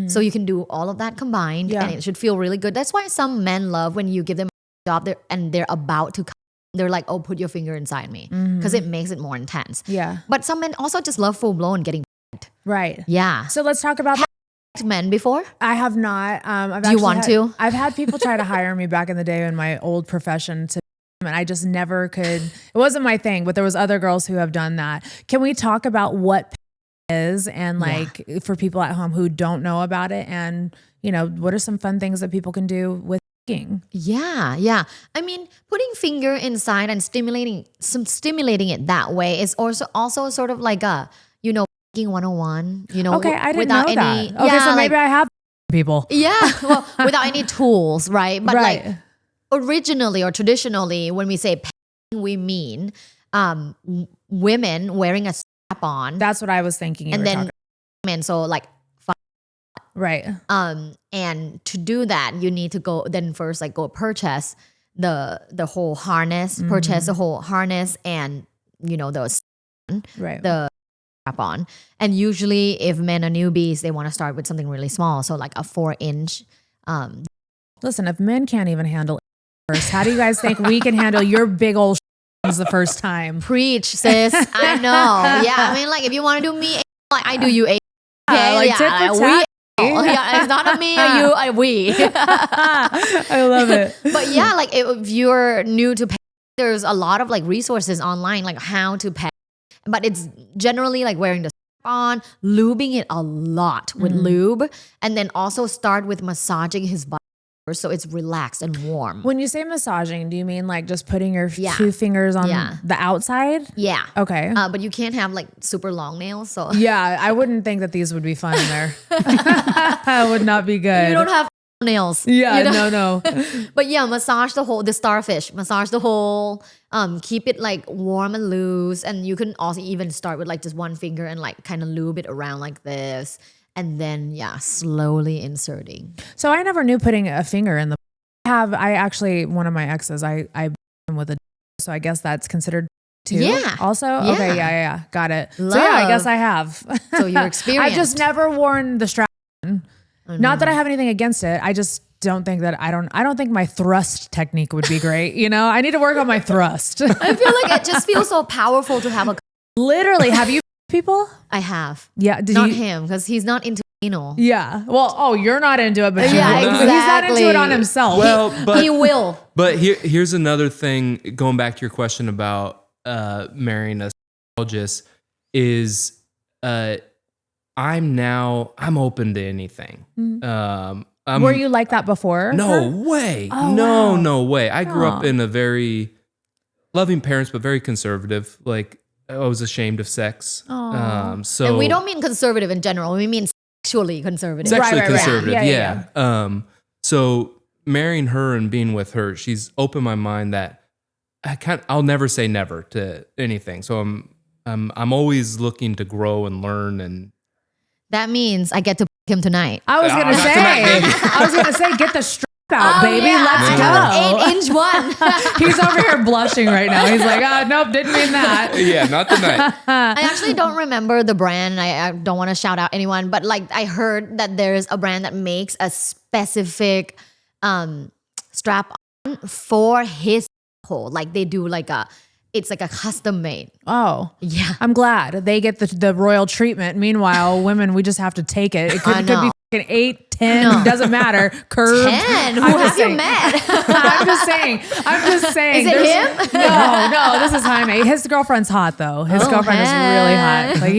So you can do all of that combined, Yeah. and it should feel really good. That's why some men love when you give them a job there and they're about to come. They're like, oh, put your finger inside me, because it makes it more intense. Yeah. But some men also just love full blown getting. Right. Yeah. So let's talk about Men before? I have not. I've Do you actually want to? I've had people try to hire me back in the day in my old profession and I just never could. It wasn't my thing, but there was other girls who have done that. Can we talk about what is and like for people at home who don't know about it, and what are some fun things that people can do with fucking? Yeah. I mean, putting finger inside and stimulating it that way is also sort of like a fucking 101. Okay, I didn't know without any. that. Okay, so maybe I have people. Yeah, well, without any tools, right? But Right. like originally or traditionally, when we say pegging, we mean women wearing a strap on, That's what I was thinking. and then men, so like Right. And to do that, you need to go then first like go purchase the whole harness, purchase the whole harness and the Right. strap on. And usually if men are newbies, they want to start with something really small. So like a 4-inch. Listen, if men can't even handle first, how do you guys think we can handle your big old the first time? Preach, sis. I know. Yeah. I mean, like if you want to do me, like I do you a. Okay. Like tit for tat. Yeah, it's not a me or you, a we. I love it. But yeah, like if you're new to pet, there's a lot of like resources online, like how to pet. But it's generally like wearing the strap on, lubing it a lot with lube, and then also start with massaging his body so it's relaxed and warm. When you say massaging, do you mean like just putting your 2 fingers on the outside? Yeah. Okay. But you can't have like super long nails. So yeah, I wouldn't think that these would be fun in there. That would not be good. you don't have nails. Yeah, no. But yeah, massage the starfish, massage the whole, keep it like warm and loose. And you can also even start with like just one finger and like kind of lube it around like this. And then, slowly inserting. So I never knew putting a finger in the. I actually, one of my exes, I with a. So I guess that's considered too. Yeah. Also, Yeah. Okay, yeah, got it. Love. So yeah, I guess I have. So you're experienced. I've just never worn the strap. Not that I have anything against it. I just don't think that I don't think my thrust technique would be great. I need to work on my thrust. I feel like it just feels so powerful to have a. Literally, have you people? I have. Yeah. Not him, because he's not into anal. Yeah. Well, you're not into it, but Yeah, he's not exactly. into it on himself. Well, but He will. But here's another thing. Going back to your question about marrying a psychologist, is I'm open to anything. Were you like that before? No way. Oh, no, wow. no way. I grew up in a very loving parents, but very conservative. Like I was ashamed of sex. So And we don't mean conservative in general. We mean sexually conservative. sexually Right. conservative. Yeah. So marrying her and being with her, she's opened my mind that I'll never say never to anything. So I'm always looking to grow and learn. And That means I get to him tonight. I was gonna say, get the strap out, baby. Let's I go. have an 8-inch one. He's over here blushing right now. He's like, nope, didn't mean that. yeah, not tonight. I actually don't remember the brand. I don't want to shout out anyone, but like I heard that there's a brand that makes a specific strap on for his hole. Like they do it's like a custom made. Oh, Yeah. I'm glad they get the royal treatment. Meanwhile, women, we just have to take it. It could be fucking 8, 10, doesn't matter. Curved. 10? Who I'm have just you saying. met? I'm just saying. Is it him? No, this is Jaime. His girlfriend's hot though. His girlfriend is really hot. Like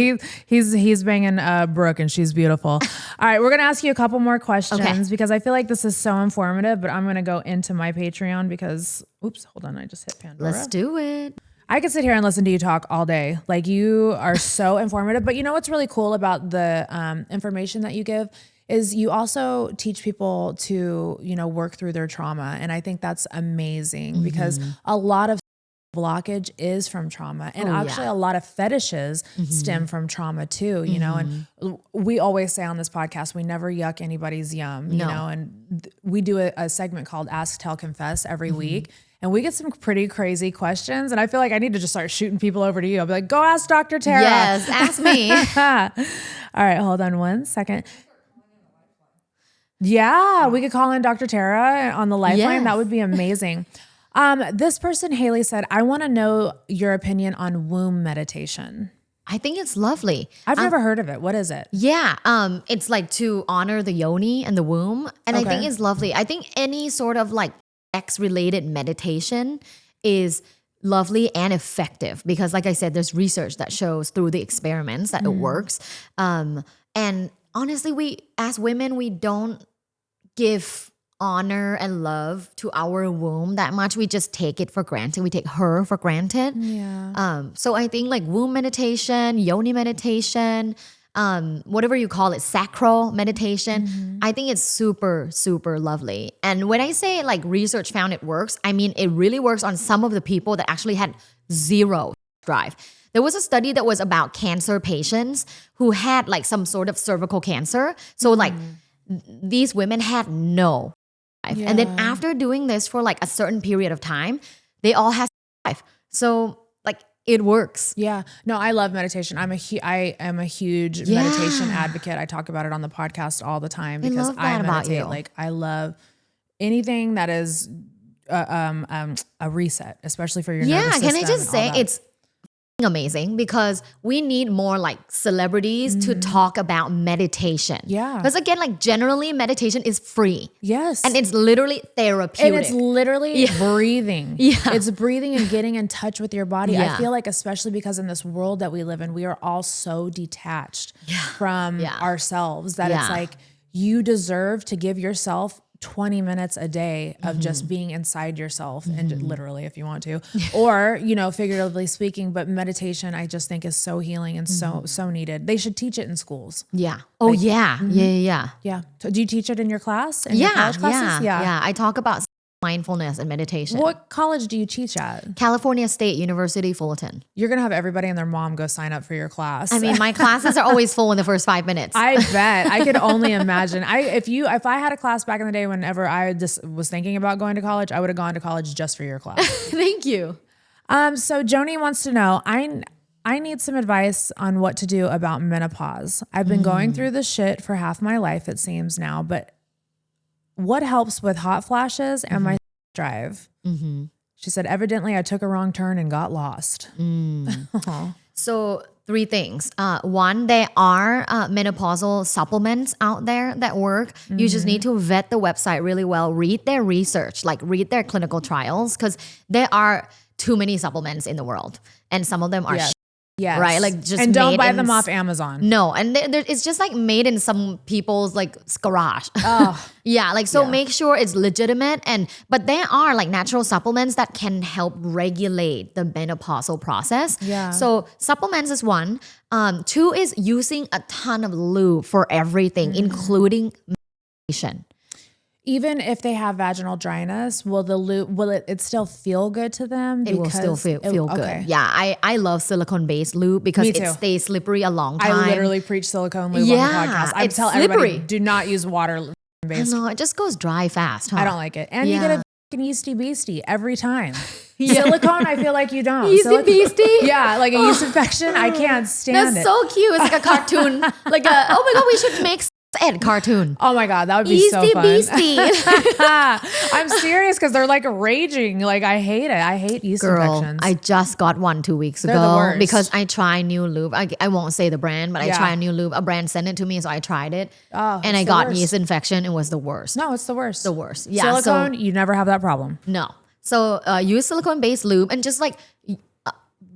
he's banging Brooke and she's beautiful. All right, we're gonna ask you a couple more questions because I feel like this is so informative. But I'm gonna go into my Patreon because hold on, I just hit Pandora. Let's do it. I could sit here and listen to you talk all day. Like you are so informative. But you know what's really cool about the information that you give is you also teach people to, work through their trauma. And I think that's amazing because a lot of blockage is from trauma. And actually a lot of fetishes stem from trauma too, and we always say on this podcast, we never yuck anybody's yum, you know, and we do a segment called Ask, Tell, Confess every week. And we get some pretty crazy questions. And I feel like I need to just start shooting people over to you. I'll be like, go ask Dr. Tara. Yes, ask me. All right, hold on one second. Yeah, we could call in Dr. Tara on the Lifeline. Yes. That would be amazing. This person, Haley, said, I want to know your opinion on womb meditation. I think it's lovely. I've never heard of it. What is it? Yeah, it's like to honor the yoni and the womb. And I think Okay. it's lovely. I think any sort of like sex-related meditation is lovely and effective because like I said, there's research that shows through the experiments that it works. And honestly, we as women, we don't give honor and love to our womb that much. We just take it for granted. We take her for granted. Yeah. So I think like womb meditation, yoni meditation, whatever you call it, sacral meditation, I think it's super, super lovely. And when I say like research found it works, I mean it really works on some of the people that actually had zero drive. There was a study that was about cancer patients who had like some sort of cervical cancer. So like these women had no life. And then after doing this for like a certain period of time, they all have life. So like it works. Yeah. No, I love meditation. I am a huge meditation advocate. I talk about it on the podcast all the time because I meditate. Like I love anything that is a reset, especially for your nervous system. Can I just say it's amazing because we need more like celebrities to talk about meditation. Yeah. Because again, like generally meditation is free. Yes. And it's literally therapeutic. And it's literally breathing. Yeah. It's breathing and getting in touch with your body. I feel like especially because in this world that we live in, we are all so detached from ourselves that it's like you deserve to give yourself 20 minutes a day of just being inside yourself and literally if you want to, or, you know, figuratively speaking, but meditation I just think is so healing and so needed. They should teach it in schools. Yeah. Oh like, yeah. So do you teach it in your class? In your college classes? Yeah. I talk about mindfulness and meditation. What college do you teach at? California State University, Fullerton. You're going to have everybody and their mom go sign up for your class. I mean, my classes are always full in the first 5 minutes. I bet. I could only imagine. If I had a class back in the day whenever I just was thinking about going to college, I would have gone to college just for your class. Thank you. So Joni wants to know, I need some advice on what to do about menopause. I've been going through this shit for half my life, it seems now, but what helps with hot flashes and my drive? She said, evidently I took a wrong turn and got lost. So 3 things. One, there are menopausal supplements out there that work. You just need to vet the website really well, read their research, like read their clinical trials, because there are too many supplements in the world. And some of them are Yes. right? Like just and don't buy them off Amazon. No, and it's just like made in some people's like garage. Oh, Make sure it's legitimate. But there are like natural supplements that can help regulate the menopausal process. Yeah. So supplements is one. 2 is using a ton of lube for everything, including medication. Even if they have vaginal dryness, will it still feel good to them? It will still feel good. Okay. Yeah, I love silicone-based lube because it stays slippery a long time. I literally preach silicone lube on the podcast. I tell everybody, do not use water-based. No, it just goes dry fast. Huh? I don't like it. And you get a fucking yeasty beastie every time. Silicone, I feel like you don't. Yeasty beastie? Yeah, like a yeast infection. I can't stand it. That's so cute. It's like a cartoon. Like oh my God, we should make Ed cartoon. Oh my God, that would be so fun. Beastie. I'm serious because they're like raging. Like I hate it. I hate yeast infections. I just got one 2 weeks They're the ago worst. because I try new lube. I won't say the brand, but I try a new lube. A brand sent it to me, so I tried it. And I got yeast infection. It was the worst. No, it's the worst. The worst. Yeah. Silicone, you never have that problem. No. So use silicone-based lube and just like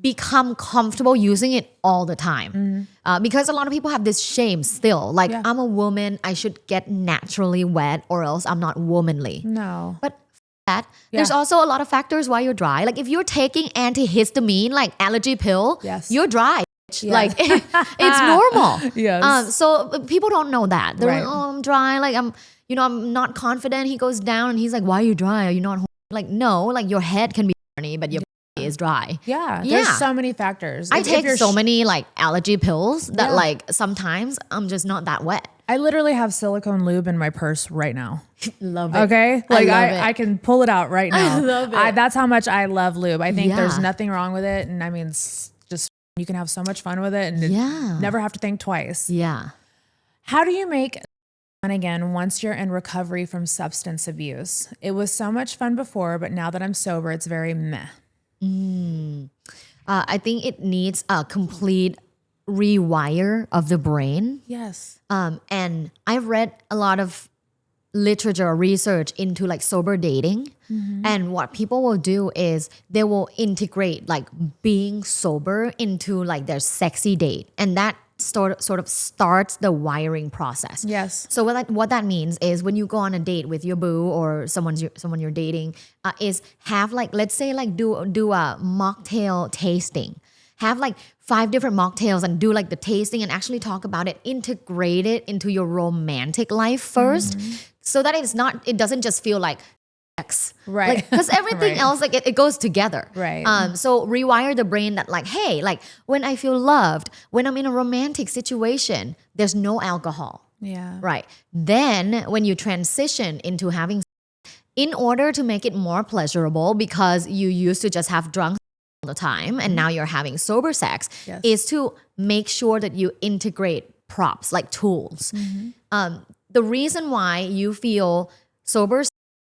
become comfortable using it all the time. Because a lot of people have this shame still. Like, I'm a woman, I should get naturally wet or else I'm not womanly. No. But there's also a lot of factors why you're dry. Like if you're taking antihistamine, like allergy pill, you're dry. Like it's normal. Yes. So people don't know that. They're Right. like, oh, I'm dry. Like I'm not confident. He goes down and he's like, why are you dry? Are you not like, no, like your head can be horny, but your body is dry. Yeah. There's so many factors. I take so many like allergy pills that like sometimes I'm just not that wet. I literally have silicone lube in my purse right now. Love it. Okay? Like love it. I can pull it out right now. I love it. That's how much I love lube. I think there's Yeah. nothing wrong with it. And I mean, it's just, you can have so much fun with it and never have to think twice. Yeah. How do you make fun again once you're in recovery from substance abuse? It was so much fun before, but now that I'm sober, it's very meh. I think it needs a complete rewire of the brain. Yes. And I've read a lot of literature or research into like sober dating. And what people will do is they will integrate like being sober into like their sexy date. And that sort of starts the wiring process. Yes. So what that means is when you go on a date with your boo or someone you're dating, is have like, let's say like do a mocktail tasting. Have like 5 different mocktails and do like the tasting and actually talk about it. Integrate it into your romantic life first, so that it doesn't just feel like sex, Right. Because everything Right. else, like it goes together, Right. So rewire the brain that like, hey, like when I feel loved, when I'm in a romantic situation, there's no alcohol. Yeah. Right. Then when you transition into having, in order to make it more pleasurable, because you used to just have drunk all the time and now you're having sober sex, Yes. is to make sure that you integrate props like tools. The reason why you feel sober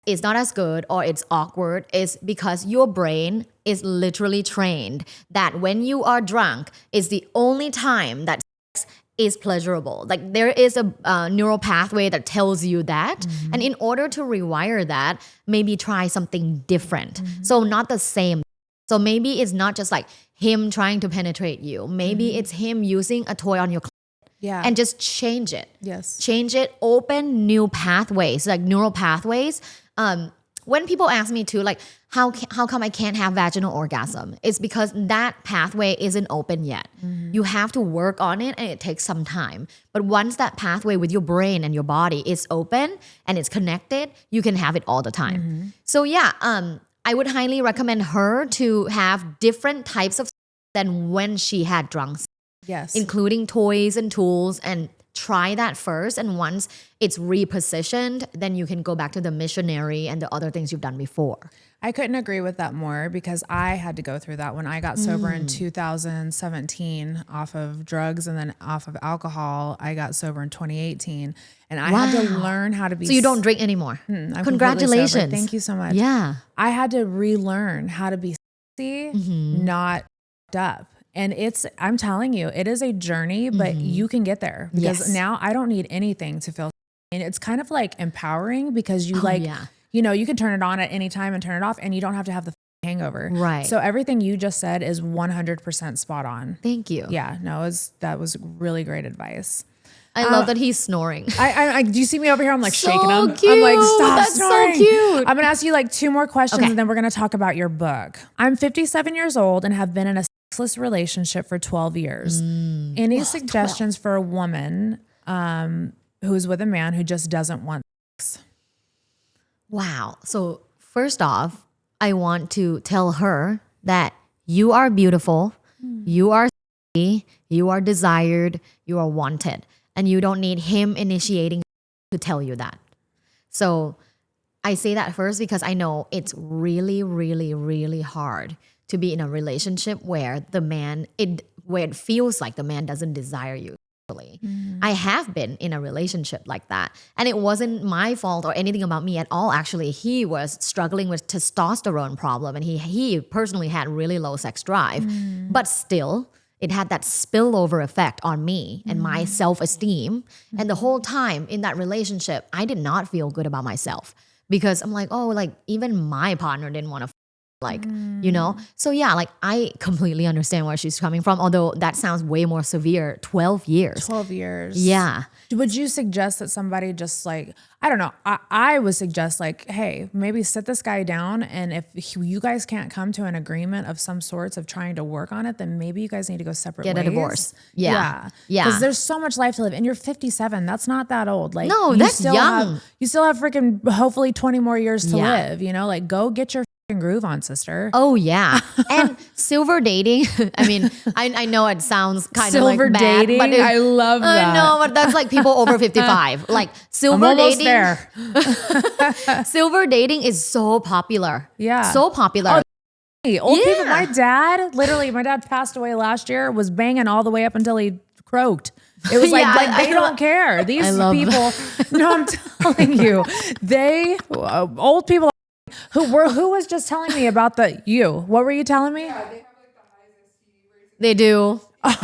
is not as good or it's awkward is because your brain is literally trained that when you are drunk is the only time that sex is pleasurable. Like there is a neural pathway that tells you that. And in order to rewire that, maybe try something different. So not the same. So maybe it's not just like him trying to penetrate you. Maybe it's him using a toy on your Yeah. and just change it. Yes. Change it, open new pathways, like neural pathways. When people ask me too, like, how come I can't have vaginal orgasm? It's because that pathway isn't open yet. You have to work on it and it takes some time. But once that pathway with your brain and your body is open and it's connected, you can have it all the time. So yeah, I would highly recommend her to have different types of than when she had drunk, Yes. including toys and tools, and try that first. And once it's repositioned, then you can go back to the missionary and the other things you've done before. I couldn't agree with that more because I had to go through that when I got sober in 2017 off of drugs and then off of alcohol. I got sober in 2018 and I had to learn how to be. So you don't drink anymore. I'm completely Congratulations. sober. Thank you so much. Yeah. I had to relearn how to be sexy, not up. And I'm telling you, it is a journey, but you can get there because Yes. now I don't need anything to feel. And it's kind of like empowering because you yeah. you know, you can turn it on at any time and turn it off and you don't have to have the hangover. Right. So everything you just said is 100% spot on. Thank you. Yeah, no, that was really great advice. I love that he's snoring. I do you see me over here? I'm like So shaking him. cute. I'm like, stop That's so snoring. cute. I'm gonna ask you like 2 more questions Okay. and then we're gonna talk about your book. I'm 57 years old and have been in a sexless relationship for 12 years. Any suggestions for a woman who's with a man who just doesn't want sex? Wow. So first off, I want to tell her that you are beautiful, you are sexy, you are desired, you are wanted, and you don't need him initiating to tell you that. So I say that first because I know it's really, really, really hard to be in a relationship where where it feels like the man doesn't desire you. I have been in a relationship like that, and it wasn't my fault or anything about me at all. Actually, he was struggling with testosterone problem, and he personally had really low sex drive, but still it had that spillover effect on me and my self-esteem. And the whole time in that relationship, I did not feel good about myself because I'm like, oh, like even my partner didn't want to like, you know? So yeah, like I completely understand where she's coming from, although that sounds way more severe. 12 years. 12 years. Yeah. Would you suggest that somebody just like, I don't know, I would suggest like, hey, maybe sit this guy down, and if you guys can't come to an agreement of some sorts of trying to work on it, then maybe you guys need to go separate ways. Get a divorce. Yeah. Because there's so much life to live, and you're 57. That's not that old. Like, No, you that's still young. you still have freaking hopefully 20 more years to Yeah. live. You know, like go get your groove on, sister. Oh yeah. And silver dating. I mean, I know it sounds kind of Silver like bad, dating. but I love that. I know, but that's like people over 55. Like I'm silver almost dating. there. Silver dating is so popular. Yeah. So popular. Hey, old people. Yeah. My dad passed away last year, was banging all the way up until he croaked. It was like, Yeah, like I they don't care. These I love people, no, I'm telling you, old people who was just telling me about what were you telling me? They do.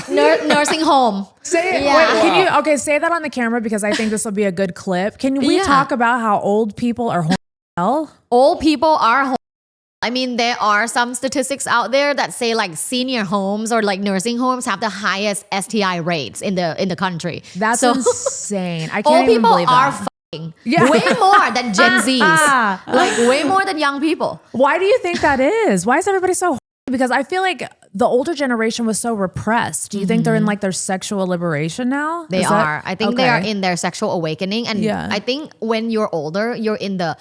Nursing home. Say it. Yeah. Wait, say that on the camera because I think this will be a good clip. Can we Yeah. talk about how old people are horny? Old people are home. I mean, there are some statistics out there that say like senior homes or like nursing homes have the highest STI rates in the country. That's so insane. I old can't even people believe are that. fucking way more than Gen Zs. Like way more than young people. Why do you think that is? Why is everybody so horny? Because I feel like the older generation was so repressed. Do you think they're in like their sexual liberation now? They are. I think they are in their sexual awakening. And Yeah. I think when you're older, you're in the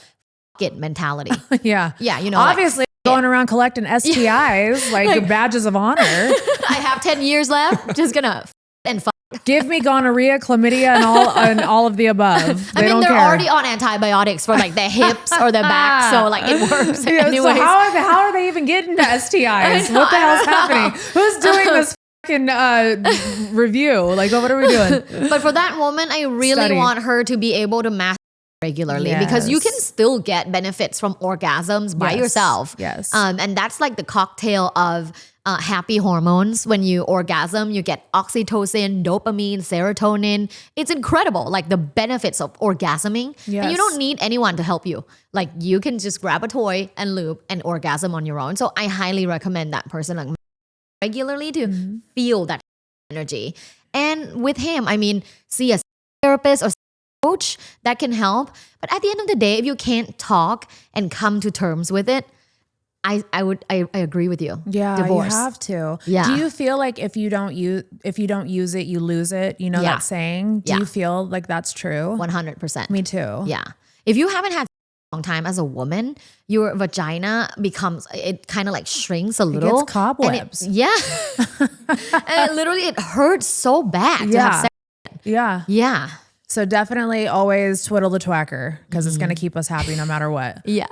it mentality. Yeah. Yeah, you know, obviously going around collecting STIs like badges of honor. I have 10 years left. Just gonna and fuck Give me gonorrhea, chlamydia, and all of the above. They I mean, don't they're care. already on antibiotics for like their hips or their back, so like it works. Yeah, Anyways. so how are they even getting to STIs? What the hell's happening? Who's doing this fucking review? Like, what are we doing? But for that woman, I really Study. want her to be able to masturbate regularly because you can Yes. still get benefits from orgasms by Yes. yourself. Yes. And that's like the cocktail of happy hormones. When you orgasm, you get oxytocin, dopamine, serotonin. It's incredible, like the benefits of orgasming. And you Yes. don't need anyone to help you. Like you can just grab a toy and loop and orgasm on your own. So I highly recommend that person like regularly to feel that energy. And with him, I mean, see a therapist or coach that can help. But at the end of the day, if you can't talk and come to terms with it, I agree with you. Yeah, Divorce. you have to. Yeah. Do you feel like if you don't use it, you lose it? You know Yeah. that saying? Do Yeah. you feel like that's true? 100%. Me too. Yeah. If you haven't had a long time as a woman, your vagina becomes, it kind of like shrinks a little. gets cobwebs. And yeah. And it hurts so bad to have Yeah. sex. Yeah. Yeah. So definitely always twiddle the twacker because it's going to keep us happy no matter what. Yeah.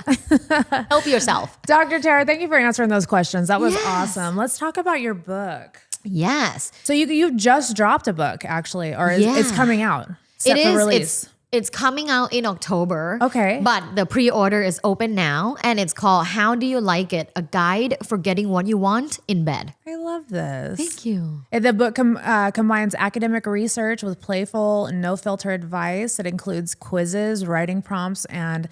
Help yourself. Dr. Tara, thank you for answering those questions. That was Yes. awesome. Let's talk about your book. Yes. So you just dropped a book actually, or it's Yeah. coming out. Set It for is. release. It's coming out in October. Okay. But the pre-order is open now and it's called How Do You Like It? A Guide for Getting What You Want in Bed. I love this. Thank you. And the book combines academic research with playful, no filter advice. It includes quizzes, writing prompts, and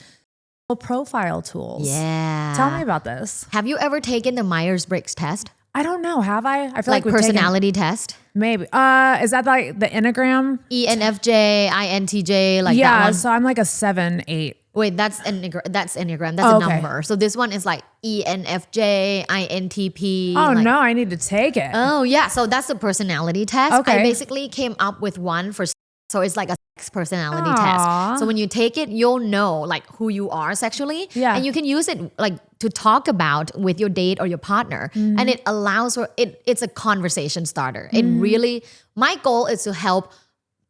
profile tools. Yeah. Tell me about this. Have you ever taken the Myers-Briggs test? I don't know. Have I? I feel Like we've taken- personality test? maybe. Is that like the Enneagram? ENFJ, INTJ, like that Yeah. one. So I'm like a 7, 8. Wait, that's Enneagram. That's Oh, a okay. number. So this one is like ENFJ, INTP. Oh like, no, I need to take it. Oh yeah, so that's the personality test. Okay. I basically came up with one for, so it's like a sex personality Aw. test. So when you take it, you'll know like who you are sexually. Yeah. And you can use it like to talk about with your date or your partner. Mm-hmm. And it allows for it's a conversation starter. It really, my goal is to help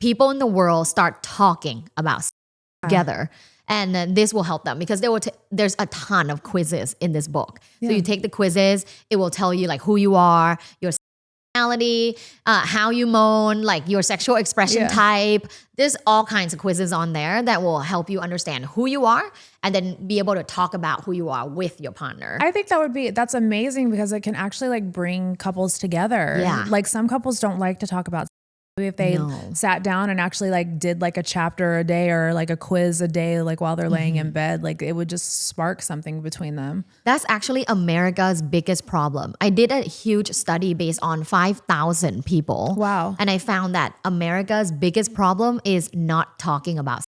people in the world start talking about sex together. And this will help them because there's a ton of quizzes in this book. So you take the quizzes, it will tell you like who you are, your personality, how you moan, like your sexual expression type. There's all kinds of quizzes on there that will help you understand who you are and then be able to talk about who you are with your partner. I think that's amazing because it can actually like bring couples together. Yeah. Like some couples don't like to talk about if they sat down and actually like did like a chapter a day or like a quiz a day, like while they're laying in bed, like it would just spark something between them. That's actually America's biggest problem. I did a huge study based on 5,000 people. Wow. And I found that America's biggest problem is not talking about sex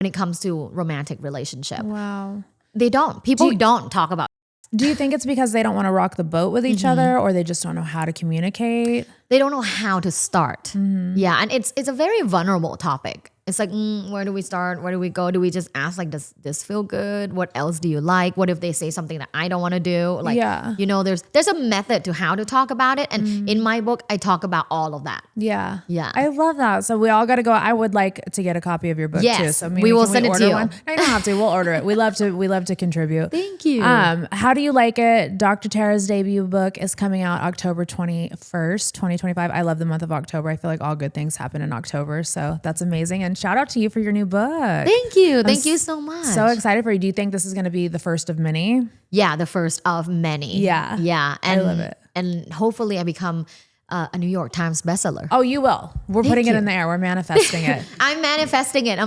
when it comes to romantic relationship. Wow. They don't. People don't talk about. Do you think it's because they don't want to rock the boat with each other or they just don't know how to communicate? They don't know how to start. Yeah, and it's a very vulnerable topic. It's like, where do we start? Where do we go? Do we just ask like, does this feel good? What else do you like? What if they say something that I don't want to do? Like, you know, there's a method to how to talk about it. And in my book, I talk about all of that. Yeah. Yeah. I love that. So we all got to go. I would like to get a copy of your book too. Yes, So maybe we will can send it to order you. one? No, you don't have to. We'll order it. We love to contribute. Thank you. How Do You Like It? Dr. Tara's debut book is coming out October 21st, 2025. I love the month of October. I feel like all good things happen in October. So that's amazing. And shout out to you for your new book. Thank you. Thank you so much. So excited for you. Do you think this is going to be the first of many? Yeah, the first of many. Yeah. Yeah. And, love it. And hopefully I become a New York Times bestseller. Oh, you will. We're putting it you. in the air. We're manifesting it. I'm manifesting it.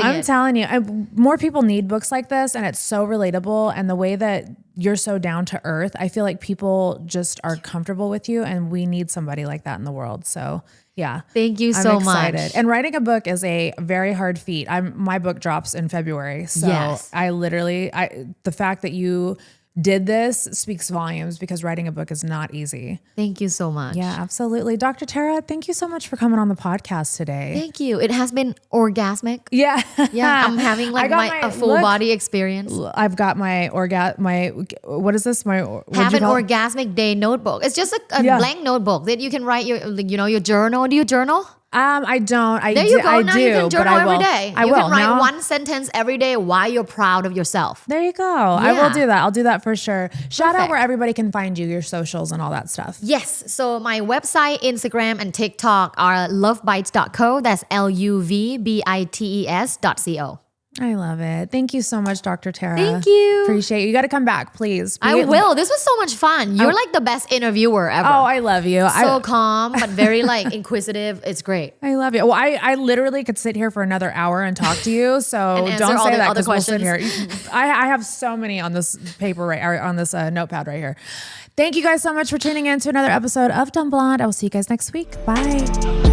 I'm telling you, more people need books like this, and it's so relatable. And the way that you're so down to earth, I feel like people just are comfortable with you, and we need somebody like that in the world. So yeah. Thank you I'm so excited. much. And writing a book is a very hard feat. My book drops in February. So Yes. the fact that you did this speaks volumes, because writing a book is not easy. Thank you so much. Yeah, absolutely. Dr. Tara, thank you so much for coming on the podcast today. Thank you. It has been orgasmic. Yeah. Yeah, I'm having like a full body experience. I've got my what is this? Have an orgasmic day notebook. It's just a blank notebook that you can write your journal. Do you journal? I don't. There you go. Now you can journal every will. day. I you will. can write Now, one sentence every day why you're proud of yourself. There you go. I will do that. I'll do that for sure. Shout out where everybody can find you, your socials and all that stuff. Yes. So my website, Instagram, and TikTok are lovebites.co. That's LUVBITES.co. I love it. Thank you so much, Dr. Tara. Thank you. Appreciate it. You got to come back, please. I will. This was so much fun. You're like the best interviewer ever. Oh, I love you. So calm, but very like inquisitive. It's great. I love you. Well, I literally could sit here for another hour and talk to you. So don't say that, because we'll sit here. I have so many on this paper or on this notepad right here. Thank you guys so much for tuning in to another episode of Dumb Blonde. I will see you guys next week. Bye.